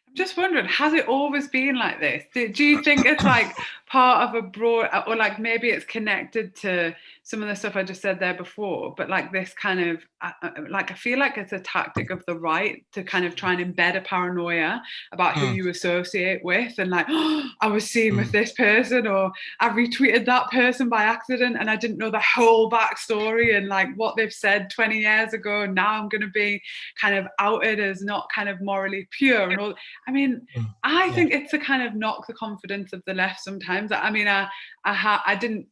I'm just wondering, has it always been like this? Do you think it's like part of a broad, or like maybe it's connected to some of the stuff I just said there before, but like this kind of, like, I feel like it's a tactic of the right to kind of try and embed a paranoia about who you associate with, and like, oh, I was seen with this person, or I retweeted that person by accident and I didn't know the whole backstory and like what they've said 20 years ago, and now I'm going to be kind of outed as not kind of morally pure and all. I mean, I think it's a kind of knock the confidence of the left sometimes. I mean, I didn't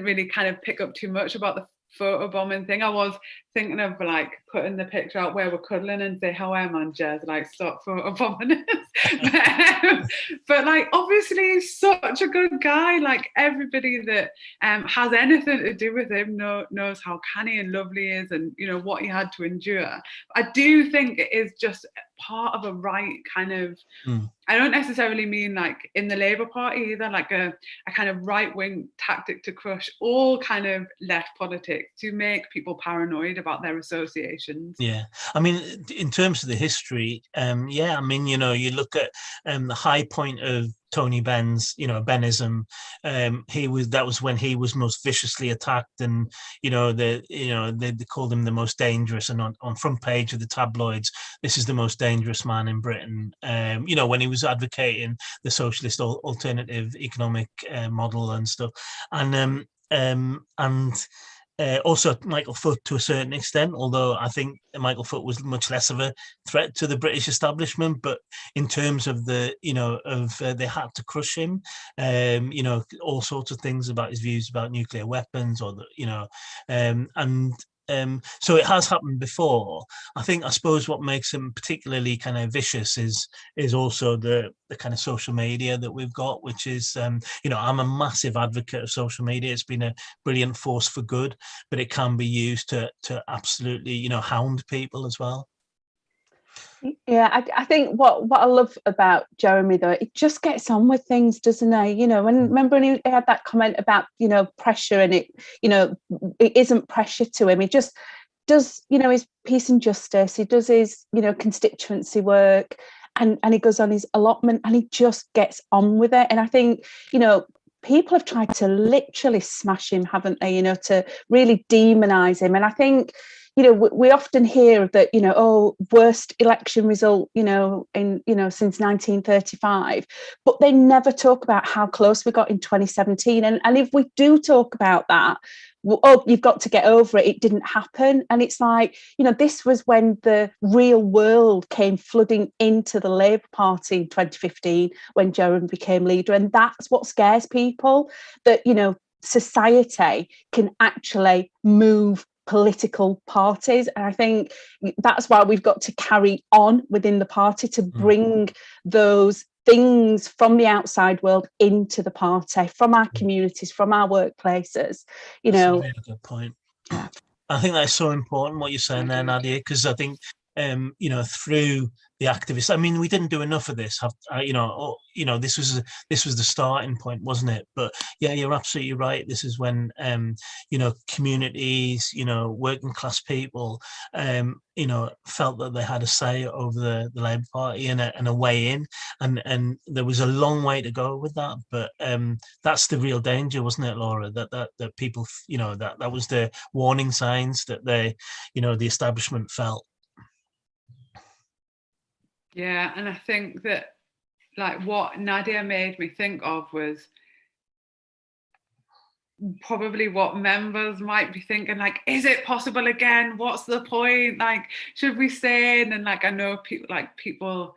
really kind of pick up too much about the photobombing thing. I was thinking of like putting the picture out where we're cuddling and say, how am I, Jez? Like, stop photobombing us. But like, obviously he's such a good guy. Like, everybody that has anything to do with him knows how canny and lovely he is, and you know what he had to endure. I do think it is just part of a right kind of, I don't necessarily mean like in the Labour Party either, like a kind of right-wing tactic to crush all kind of left politics, to make people paranoid about their associations. Yeah, I mean, in terms of the history, yeah, I mean, you know, you look at the high point of Tony Benn's, you know, Bennism. That was when he was most viciously attacked, and you know, they called him the most dangerous, and on front page of the tabloids, this is the most dangerous man in Britain. You know, when he was advocating the socialist alternative economic model and stuff, and also Michael Foot to a certain extent, although I think Michael Foot was much less of a threat to the British establishment. But in terms of they had to crush him, you know, all sorts of things about his views about nuclear weapons, or and so it has happened before. I suppose what makes him particularly kind of vicious is also the kind of social media that we've got, which is, I'm a massive advocate of social media. It's been a brilliant force for good, but it can be used to absolutely, hound people as well. Yeah, I think what I love about Jeremy, though, it just gets on with things, doesn't he? Remember when he had that comment about, pressure, and it isn't pressure to him. He just does, his peace and justice. He does his, constituency work, and he goes on his allotment, and he just gets on with it. And I think, people have tried to literally smash him, haven't they? To really demonize him. And I think, we often hear that, worst election result, since 1935, but they never talk about how close we got in 2017. And if we do talk about that, you've got to get over it. It didn't happen. And it's like, this was when the real world came flooding into the Labour Party in 2015, when Jeremy became leader. And that's what scares people, that, society can actually move political parties. And I think that's why we've got to carry on within the party to bring those things from the outside world into the party, from our communities, from our workplaces. That's a really good point. Yeah. I think that's so important what you're saying there, Nadia, because I think through the activists, I mean, we didn't do enough of this. This was the starting point, wasn't it? But yeah, you're absolutely right. This is when communities, working class people, felt that they had a say over the Labour Party and a way in, and there was a long way to go with that. But that's the real danger, wasn't it, Laura? That people, that was the warning signs that the establishment felt. Yeah, and I think that, like, what Nadia made me think of was probably what members might be thinking, like, is it possible again? What's the point? Like, should we stay in? And like, I know people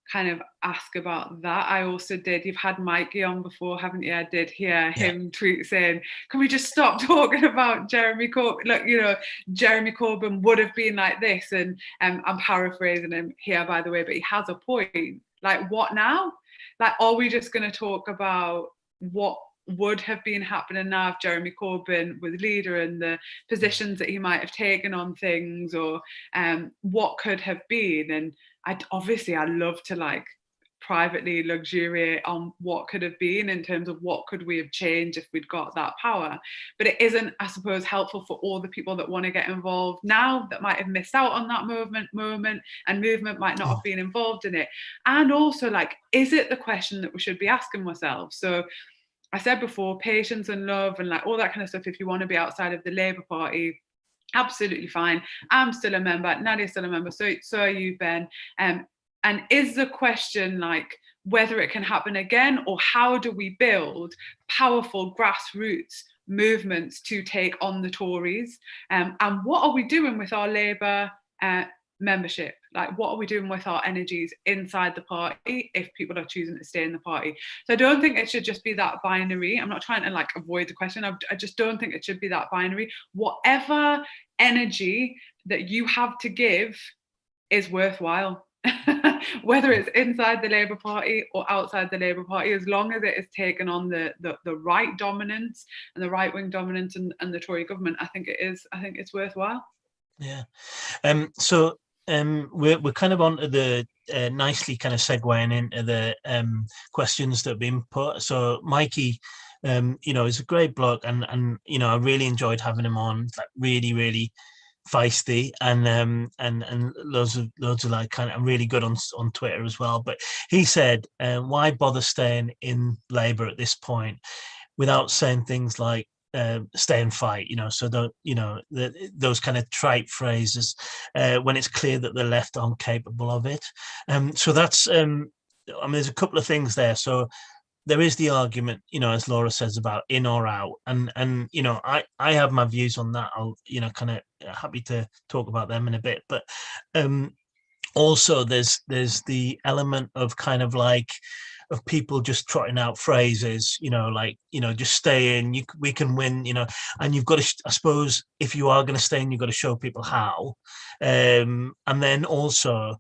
kind of ask about that. I also did. You've had Mikey on before, haven't you? I did hear him tweet saying, can we just stop talking about Jeremy Corbyn? Look, Jeremy Corbyn would have been like this. And I'm paraphrasing him here, by the way, but he has a point. Like, what now? Like, are we just going to talk about what would have been happening now if Jeremy Corbyn was leader, and the positions that he might have taken on things, or what could have been? And I'd love to, like, privately luxuriate on what could have been in terms of what could we have changed if we'd got that power. But it isn't, I suppose, helpful for all the people that want to get involved now, that might have missed out on that movement might not have been involved in it. And also, like, is it the question that we should be asking ourselves? So I said before, patience and love and like all that kind of stuff, if you want to be outside of the Labour Party, absolutely fine. I'm still a member, Nadia's still a member, so are you, Ben. And is the question, like, whether it can happen again, or how do we build powerful grassroots movements to take on the Tories? And what are we doing with our Labour membership? Like, what are we doing with our energies inside the party if people are choosing to stay in the party? So I don't think it should just be that binary. I'm not trying to, like, avoid the question. I just don't think it should be that binary. Whatever energy that you have to give is worthwhile. Whether it's inside the Labour Party or outside the Labour Party, as long as it is taken on the right dominance and the right-wing dominance and the Tory government, I think it's worthwhile. Yeah. So we're kind of onto the nicely kind of segueing into the questions that have been put. So Mikey, is a great bloke, and I really enjoyed having him on. Like, really, really feisty, and loads of like kind of really good on Twitter as well. But he said, why bother staying in Labour at this point without saying things like stay and fight, so those kind of trite phrases when it's clear that the left aren't capable of it. So that's there's a couple of things there. So there is the argument, as Laura says, about in or out, and I have my views on that. I'll kind of happy to talk about them in a bit, but also there's the element of kind of like of people just trotting out phrases, like, just stay in, we can win, and you've got to, I suppose, if you are going to stay in, you've got to show people how. And then also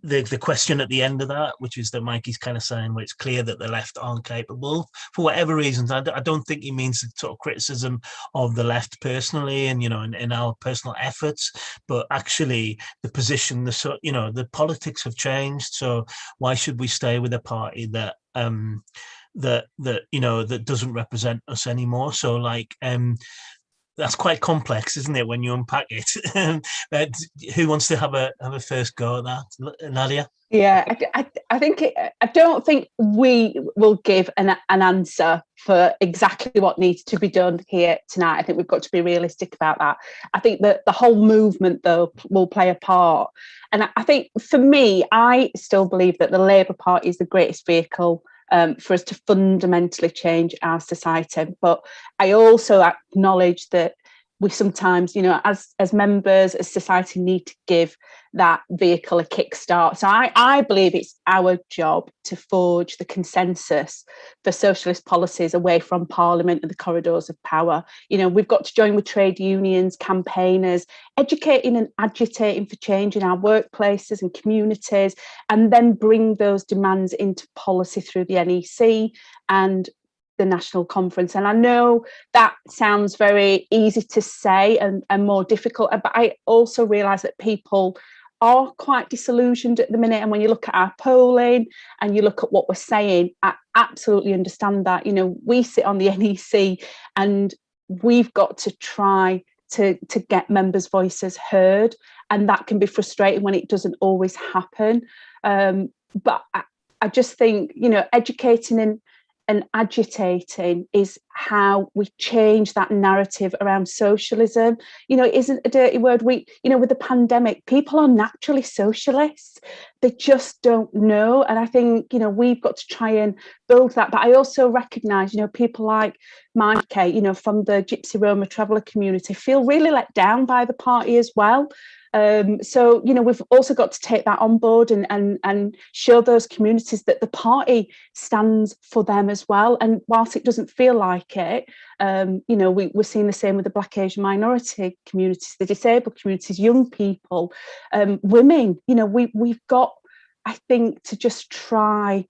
the question at the end of that, which is that Mikey's kind of saying, where it's clear that the left aren't capable for whatever reasons. I don't think he means the sort of criticism of the left personally, and in our personal efforts, but actually the position, the politics have changed. So why should we stay with a party that that doesn't represent us anymore? So like that's quite complex, isn't it, when you unpack it? But who wants to have a first go at that, Nadia? Yeah, I think I don't think we will give an answer for exactly what needs to be done here tonight. I think we've got to be realistic about that. I think that the whole movement, though, will play a part. And I think for me, I still believe that the Labour Party is the greatest vehicle for us to fundamentally change our society. But I also acknowledge that we sometimes, as members, as society, need to give that vehicle a kickstart. So I believe it's our job to forge the consensus for socialist policies away from Parliament and the corridors of power. We've got to join with trade unions, campaigners, educating and agitating for change in our workplaces and communities, and then bring those demands into policy through the NEC and the National Conference. And I know that sounds very easy to say and more difficult, but I also realise that people are quite disillusioned at the minute. And when you look at our polling and you look at what we're saying, I absolutely understand that. We sit on the NEC and we've got to try to get members' voices heard. And that can be frustrating when it doesn't always happen. But I just think, educating and agitating is how we change that narrative around socialism. It isn't a dirty word. With the pandemic, people are naturally socialists. They just don't know. And I think, we've got to try and build that. But I also recognise, people like Mikey, from the Gypsy Roma traveller community feel really let down by the party as well. So, we've also got to take that on board and show those communities that the party stands for them as well. And whilst it doesn't feel like it, we're seeing the same with the Black Asian minority communities, the disabled communities, young people, women. We've got, I think, to just try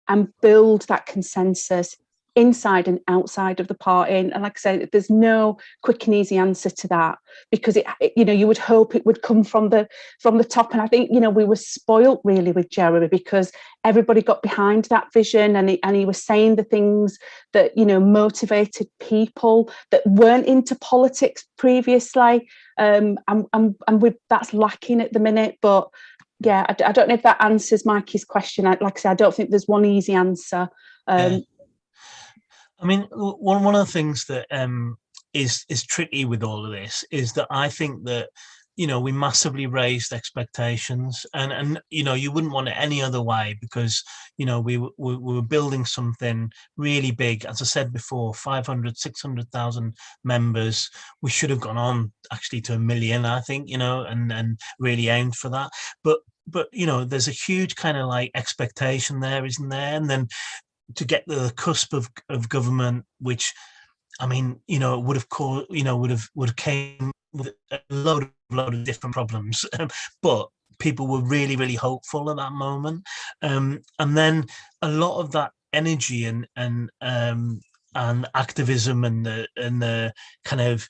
and build that consensus inside and outside of the party. And like I said, there's no quick and easy answer to that, because you would hope it would come from the top. And I think, we were spoilt really with Jeremy, because everybody got behind that vision, and he was saying the things that, motivated people that weren't into politics previously. And that's lacking at the minute. But yeah, I don't know if that answers Mikey's question. Like I said, I don't think there's one easy answer. I mean, one of the things that is tricky with all of this is that I think that, we massively raised expectations, and you wouldn't want it any other way, because, we were building something really big. As I said before, 500, 600,000 members. We should have gone on actually to 1 million, I think, and really aimed for that. But there's a huge kind of like expectation there, isn't there? And then to get the cusp of government, which, I mean, would have called, would have came with a load of different problems, but people were really, really hopeful at that moment, and then a lot of that energy and activism and the kind of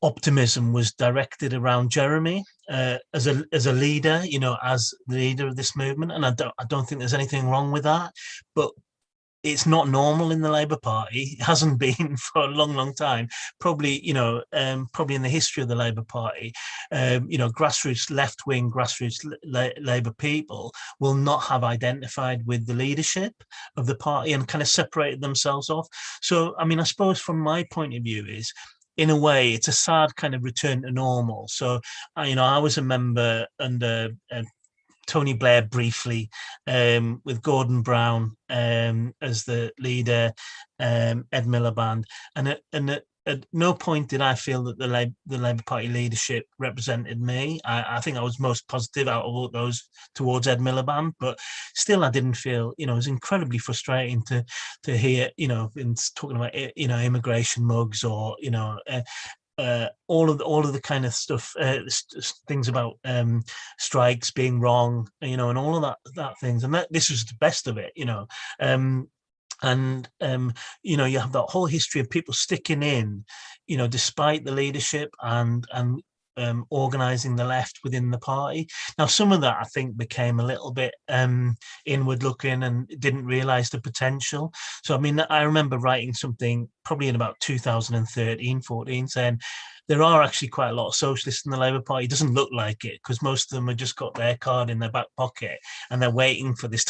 optimism was directed around Jeremy as a leader, as the leader of this movement, and I don't think there's anything wrong with that, but it's not normal in the Labour Party. It hasn't been for a long, long time. Probably, probably in the history of the Labour Party, grassroots left-wing, grassroots Labour people will not have identified with the leadership of the party and kind of separated themselves off. So, I mean, I suppose from my point of view is, in a way, it's a sad kind of return to normal. So, I was a member under Tony Blair briefly, with Gordon Brown as the leader, Ed Miliband, and at no point did I feel that the Labour Party leadership represented me. I think I was most positive out of all those towards Ed Miliband, but still I didn't feel, it was incredibly frustrating to hear, in talking about, immigration mugs or, all of the kind of stuff, things about strikes being wrong, and all of that things, and this was the best of it, and you have that whole history of people sticking in, despite the leadership and organising the left within the party. Now, some of that I think became a little bit inward looking and didn't realise the potential. So, I mean, I remember writing something probably in about 2013, 14, saying there are actually quite a lot of socialists in the Labour Party. It doesn't look like it because most of them have just got their card in their back pocket and they're waiting for this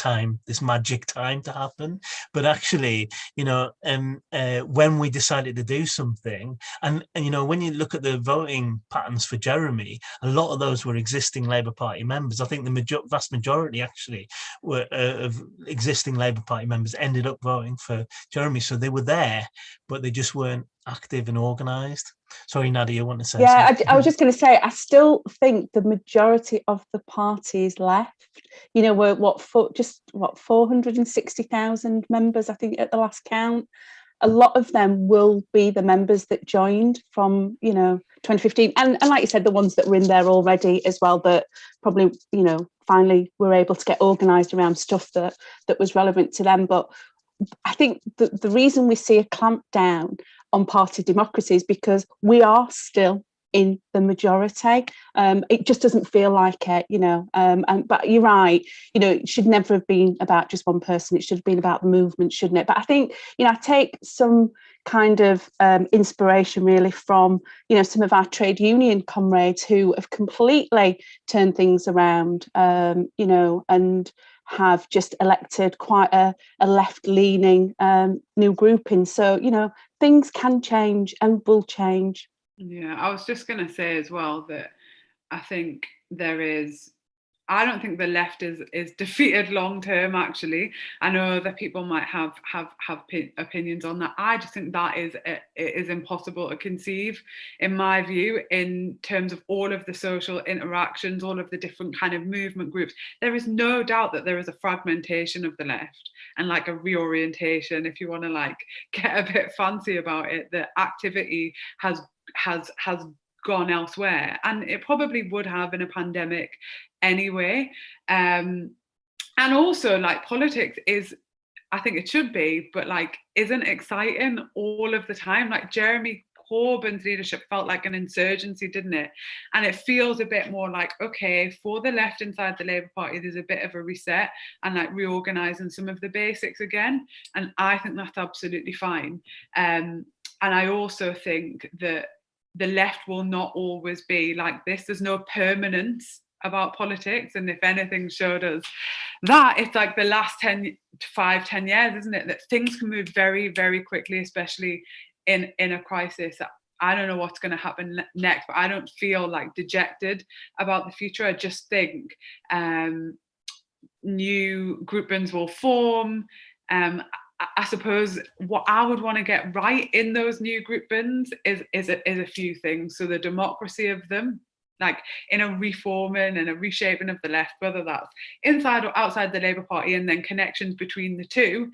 magic time to happen. But actually, when we decided to do something, and when you look at the voting patterns for Jeremy, a lot of those were existing Labour Party members. I think the vast majority actually were of existing Labour Party members ended up voting for Jeremy. So they were there, but they just weren't active and organised. Sorry, Nadia, you want to say something? I was just going to say, I still think the majority of the parties left, were 460,000 members, I think, at the last count. A lot of them will be the members that joined from, 2015. And like you said, the ones that were in there already as well, that probably, finally were able to get organised around stuff that was relevant to them. But I think the reason we see a clamp down on party democracy is because we are still in the majority. It just doesn't feel like it, but you're right, it should never have been about just one person. It should have been about the movement, shouldn't it? But I think, I take some kind of inspiration really from, some of our trade union comrades who have completely turned things around, and have just elected quite a left-leaning new grouping. So, things can change and will change. Yeah, I was just going to say as well that I think I don't think the left is defeated long term. Actually, I know that people might have opinions on that. I just think that it is impossible to conceive, in my view, in terms of all of the social interactions, all of the different kind of movement groups. There is no doubt that there is a fragmentation of the left and like a reorientation, if you want to like get a bit fancy about it. The activity has gone elsewhere, and it probably would have in a pandemic anyway. And also, like, politics is, I think it should be, but like isn't exciting all of the time. Like Jeremy Corbyn's leadership felt like an insurgency, didn't it? And it feels a bit more like, okay, for the left inside the Labour Party, there's a bit of a reset and like reorganising some of the basics again. And I think that's absolutely fine. And I also think that the left will not always be like this. There's no permanence about politics. And if anything showed us that, it's like the last 10 years, isn't it? That things can move very, very quickly, especially in a crisis. I don't know what's going to happen next, but I don't feel like dejected about the future. I just think new groupings will form. I suppose what I would want to get right in those new groupings is a few things. So the democracy of them, like in a reforming and a reshaping of the left, whether that's inside or outside the Labour Party, and then connections between the two,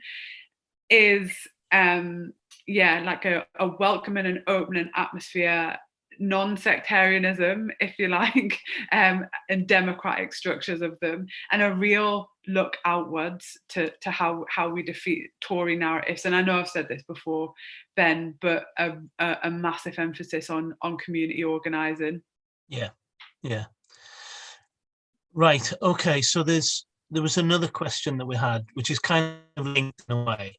is like a welcoming and opening atmosphere, non-sectarianism, if you like, and democratic structures of them, and a real look outwards to how we defeat Tory narratives. And I know I've said this before, Ben, but a massive emphasis on community organising. Yeah. Right. Okay. So there was another question that we had, which is kind of linked in a way,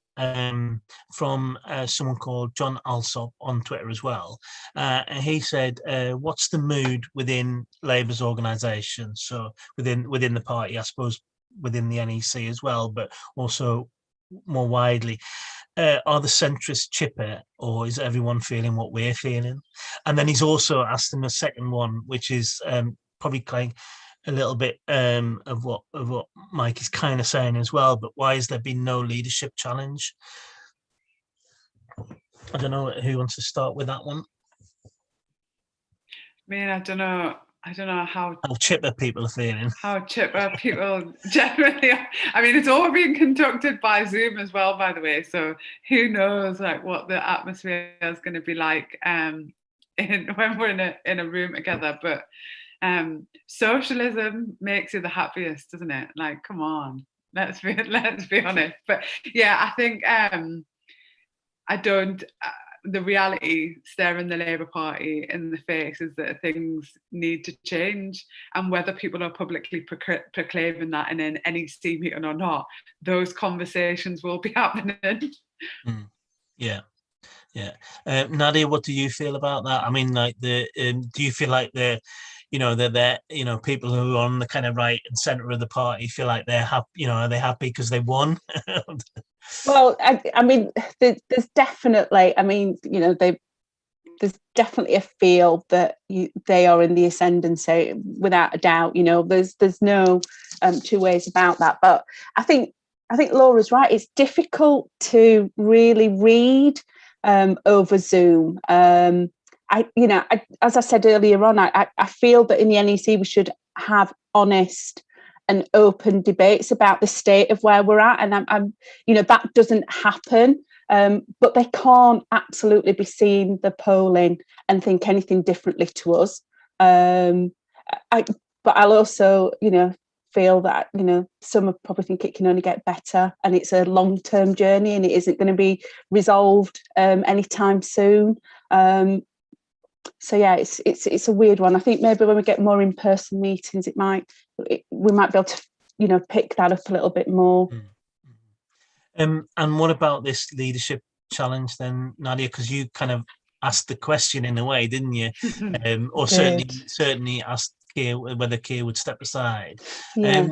from someone called John Alsop on Twitter as well. And he said, what's the mood within Labour's organisation? So within the party, I suppose within the NEC as well, but also more widely. Are the centrists chipper, or is everyone feeling what we're feeling? And then he's also asked him a second one, which is probably kind a little bit of what Mike is kind of saying as well. But why has there been no leadership challenge? I don't know who wants to start with that one. I mean, I don't know how chipper people are feeling. How chipper people generally are. I mean, it's all being conducted by Zoom as well, by the way. So who knows, like, what the atmosphere is going to be like when we're in a room together. But socialism makes you the happiest, doesn't it? Like, come on, let's be honest. But yeah, I think I don't. The reality staring the Labour Party in the face is that things need to change, and whether people are publicly proclaiming that in an NEC meeting or not, those conversations will be happening. Yeah. Nadia, what do you feel about that? I mean, like, do you feel like they're people who are on the kind of right and centre of the party feel like they're happy? Are they happy because they won? Well, I mean, there's definitely, there's definitely a feel that they are in the ascendancy, without a doubt. There's no two ways about that. But I think Laura's right. It's difficult to really read over Zoom. As I said earlier on, I feel that in the NEC we should have honest and open debates about the state of where we're at, and that doesn't happen. But they can't absolutely be seeing the polling and think anything differently to us. But I'll also, feel that, some probably think it can only get better, and it's a long-term journey, and it isn't going to be resolved anytime soon. So yeah, it's a weird one. I think maybe when we get more in-person meetings, we might be able to, pick that up a little bit more. And what about this leadership challenge then, Nadia? Because you kind of asked the question in a way, didn't you? Or certainly asked Keir whether Keir would step aside. Yeah.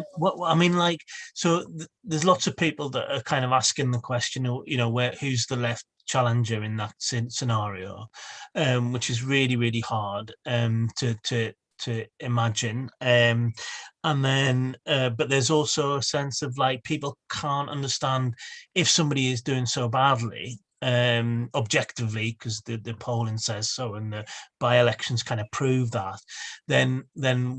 There's lots of people that are kind of asking the question, who's the left challenger in that scenario, which is really, really hard to imagine. And then but there's also a sense of, like, people can't understand if somebody is doing so badly objectively, because the polling says so and the by-elections kind of prove that, then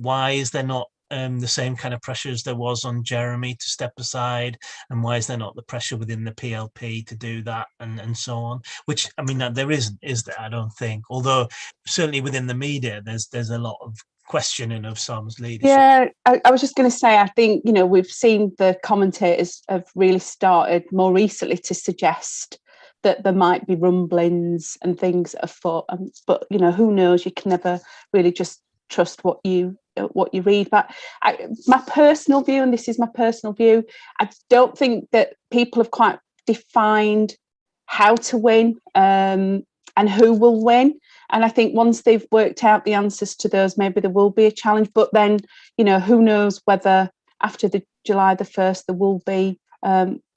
why is there not the same kind of pressure as there was on Jeremy to step aside, and why is there not the pressure within the PLP to do that, and so on? Which, I mean, there isn't, is there? I don't think. Although certainly within the media, there's a lot of questioning of Sam's leadership. Yeah, I was just going to say, I think, we've seen the commentators have really started more recently to suggest that there might be rumblings and things afoot. But, who knows? You can never really just trust what you read. But my personal view, and this is my personal view, I don't think that people have quite defined how to win and who will win. And I think once they've worked out the answers to those, maybe there will be a challenge. But then, who knows whether after the July the 1st there will be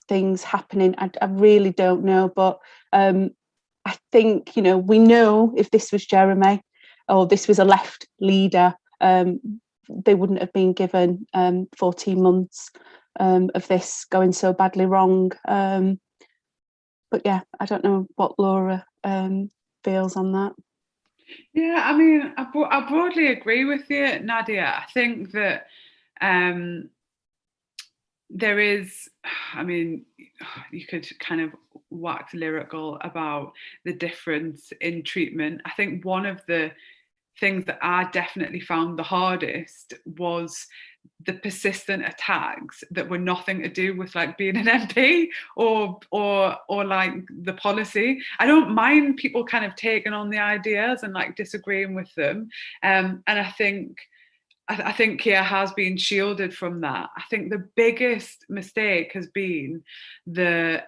things happening. I really don't know. But I think, we know if this was Jeremy or this was a left leader, they wouldn't have been given 14 months of this going so badly wrong. But yeah, I don't know what Laura feels on that. Yeah, I mean, I broadly agree with you, Nadia. I think that there is, I mean, you could kind of wax lyrical about the difference in treatment. I think one of the things that I definitely found the hardest was the persistent attacks that were nothing to do with, like, being an MP or like the policy. I don't mind people kind of taking on the ideas and, like, disagreeing with them. And I think Keir has been shielded from that. I think the biggest mistake has been the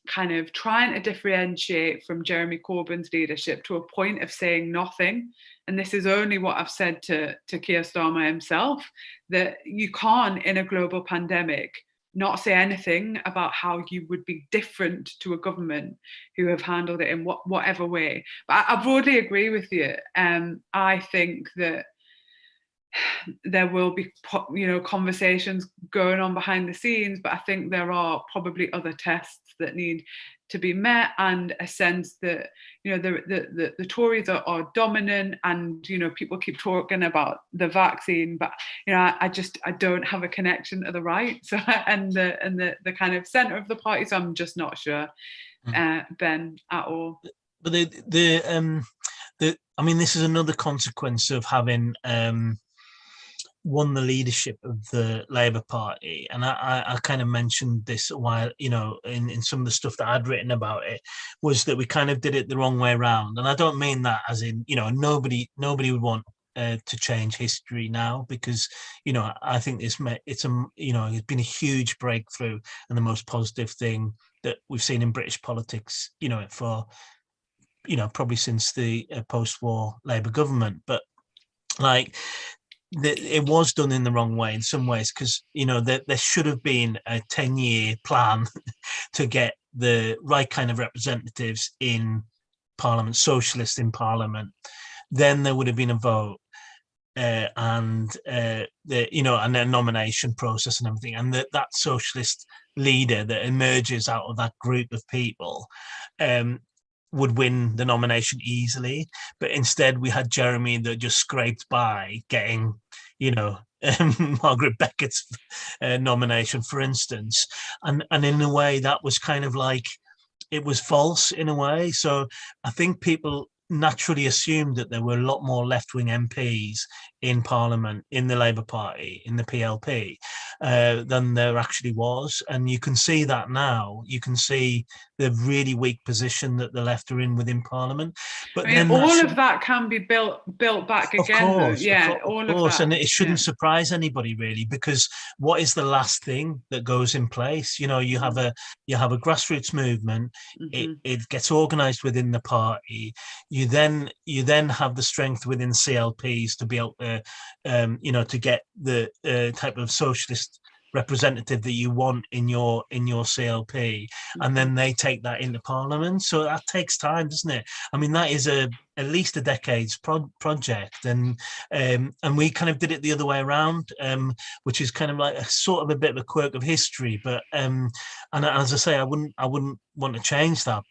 kind of trying to differentiate from Jeremy Corbyn's leadership to a point of saying nothing. And this is only what I've said to Keir Starmer himself, that you can't, in a global pandemic, not say anything about how you would be different to a government who have handled it in whatever way. But I broadly agree with you. I think that there will be, conversations going on behind the scenes, but I think there are probably other tests that need to be met, and a sense that, you know, the Tories are dominant, and, you know, people keep talking about the vaccine, but, you know, I don't have a connection to the right, so and the kind of centre of the party, so I'm just not sure, Ben, at all. But I mean, this is another consequence of having won the leadership of the Labour Party, and I kind of mentioned this a while, you know, in some of the stuff that I'd written about it, was that we kind of did it the wrong way around. And I don't mean that as in, you know, nobody would want to change history now, because, you know, I think it's been a huge breakthrough and the most positive thing that we've seen in British politics, you know, for, you know, probably since the post-war Labour government. But like, it was done in the wrong way in some ways, because, you know, there should have been a 10-year plan to get the right kind of representatives in Parliament, socialists in Parliament. Then there would have been a vote, and you know, and a nomination process and everything, and that socialist leader that emerges out of that group of people would win the nomination easily. But instead we had Jeremy that just scraped by getting, you know, Margaret Beckett's nomination, for instance, and in a way that was kind of like, it was false in a way. So I think people naturally assumed that there were a lot more left-wing MPs in Parliament, in the Labour Party, in the PLP, than there actually was. And you can see that now. You can see the really weak position that the left are in within Parliament. But I mean, then all of that can be built back again, of course, though. Yeah, of course. And it shouldn't surprise anybody, really, because what is the last thing that goes in place? You know, you have a grassroots movement. It gets organised within the party. You then have the strength within CLPs to be able to, you know, to get the type of socialist representative that you want in your CLP, and then they take that into Parliament. So that takes time, doesn't it? I mean, that is at least a decade's project, and we kind of did it the other way around, which is kind of like a sort of a bit of a quirk of history. But and as I say, I wouldn't want to change that.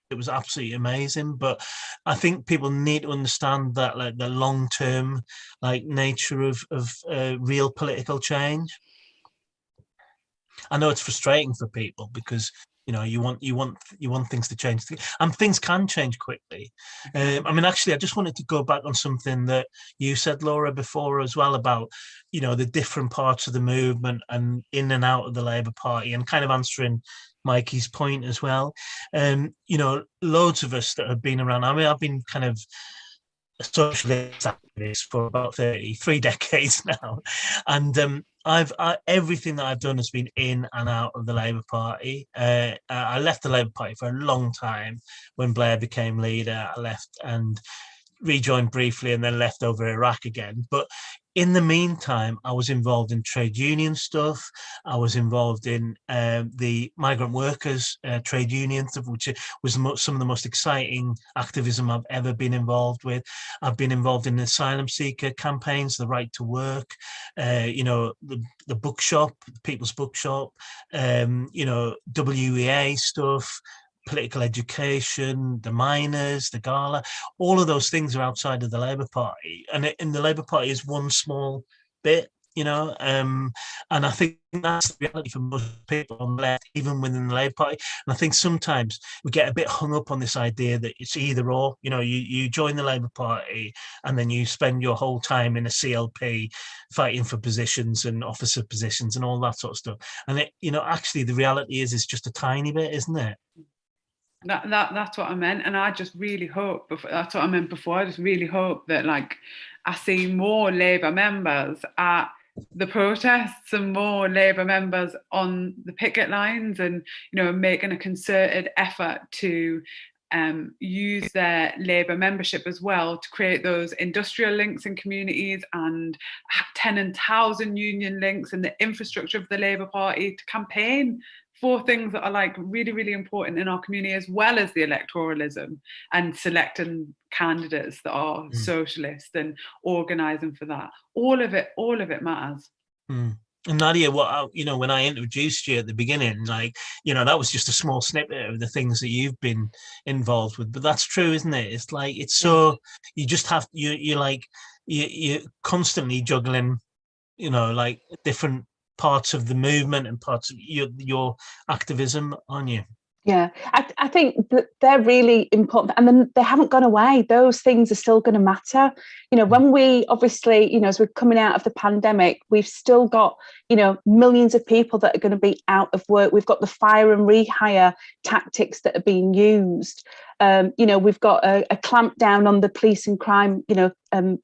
It was absolutely amazing, but I think people need to understand that, like, the long-term, like, nature of real political change. I know it's frustrating for people because, you know, you want things to change, and things can change quickly. I mean, actually, I just wanted to go back on something that you said, Laura, before as well, about, you know, the different parts of the movement and in and out of the Labour Party, and kind of answering Mikey's point as well. You know, loads of us that have been around. I mean, I've been kind of a socialist activist for about 33 decades now, and everything that I've done has been in and out of the Labour Party. I left the Labour Party for a long time when Blair became leader. I left and rejoined briefly, and then left over Iraq again. But in the meantime, I was involved in trade union stuff. I was involved in the migrant workers trade union stuff, which was some of the most exciting activism I've ever been involved with. I've been involved in asylum seeker campaigns, the right to work, you know, the bookshop, People's Bookshop, you know, WEA stuff, political education, the miners, the gala, all of those things are outside of the Labour Party, and the Labour Party is one small bit, you know, and I think that's the reality for most people on the left, even within the Labour Party. And I think sometimes we get a bit hung up on this idea that it's either or. You know, you join the Labour Party and then you spend your whole time in a CLP fighting for positions and officer positions and all that sort of stuff. And it, you know, actually the reality is it's just a tiny bit, isn't it? That's what I meant, and I just really hope. That's what I meant before. I just really hope that, like, I see more Labour members at the protests and more Labour members on the picket lines, and, you know, making a concerted effort to use their Labour membership as well to create those industrial links in communities and tenant housing union links and the infrastructure of the Labour Party to campaign for things that are, like, really, really important in our community, as well as the electoralism and selecting candidates that are socialist and organising for that. All of it matters. And Nadia, when I introduced you at the beginning, like, that was just a small snippet of the things that you've been involved with. But that's true, isn't it? It's like, it's so, you just have, you're like, you're constantly juggling, like different parts of the movement and parts of your activism, aren't you? Yeah, I think that they're really important, and then they haven't gone away. Those things are still going to matter. When we obviously, as we're coming out of the pandemic, we've still got, millions of people that are going to be out of work. We've got the fire and rehire tactics that are being used. We've got a clamp down on the police and crime,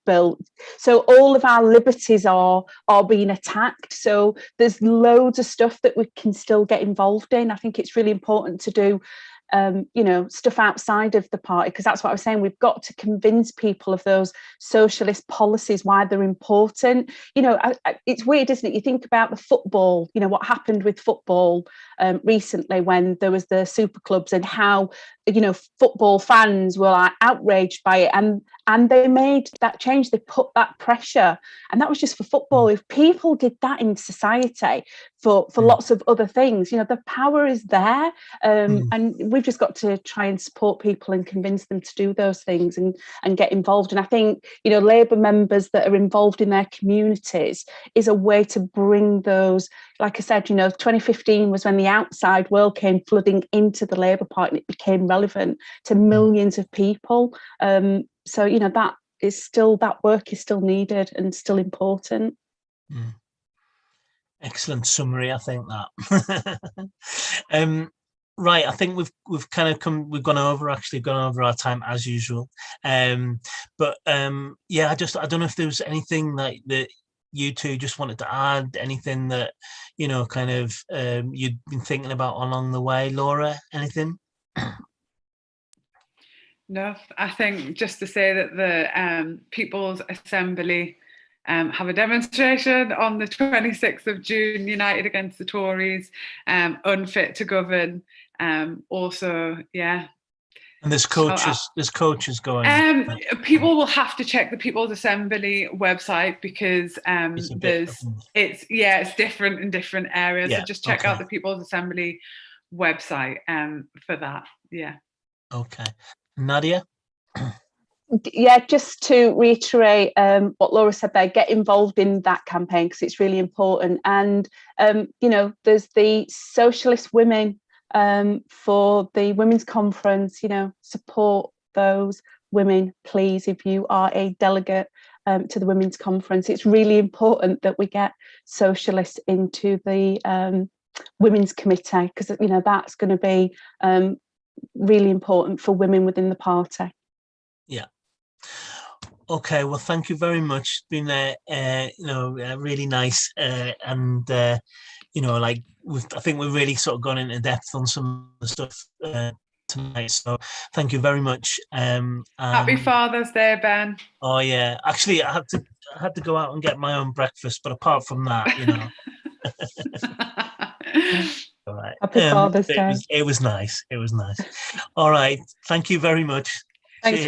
bill. So all of our liberties are being attacked. So there's loads of stuff that we can still get involved in. I think it's really important to do stuff outside of the party, because that's what I was saying. We've got to convince people of those socialist policies, why they're important. It's weird, isn't it? You think about the football, what happened with football recently when there was the super clubs, and how football fans were like outraged by it, and they made that change. They put that pressure, and that was just for football. If people did that in society for lots of other things, the power is there, and we've just got to try and support people and convince them to do those things and get involved. And I think Labour members that are involved in their communities is a way to bring those. Like I said, 2015 was when the outside world came flooding into the Labour Party, and it became relevant to millions of people. So that is still, that work is still needed and still important. Excellent summary, I think that. Right, I think we've gone over our time as usual. I don't know if there was anything like that you two just wanted to add, anything that you'd been thinking about along the way. Laura, anything? No, I think just to say that the People's Assembly have a demonstration on the 26th of June, United Against the Tories, unfit to govern. Also, yeah. And there's coaches going. People will have to check the People's Assembly website, because it's different in different areas. So just check out the People's Assembly website for that. Yeah. Okay. Nadia? Yeah, just to reiterate what Laura said there, get involved in that campaign, because it's really important. And, there's the Socialist Women for the Women's Conference, support those women, please, if you are a delegate to the Women's Conference. It's really important that we get socialists into the Women's Committee, because, that's going to be really important for women within the party. Yeah. Okay, well, thank you very much. It's been really nice, and I think we've really sort of gone into depth on some of the stuff tonight. So thank you very much. Happy Father's Day, Ben. Oh yeah, actually, I had to go out and get my own breakfast, but apart from that, All right. Happy Father's Day. It was nice. All right. Thank you very much. Thanks.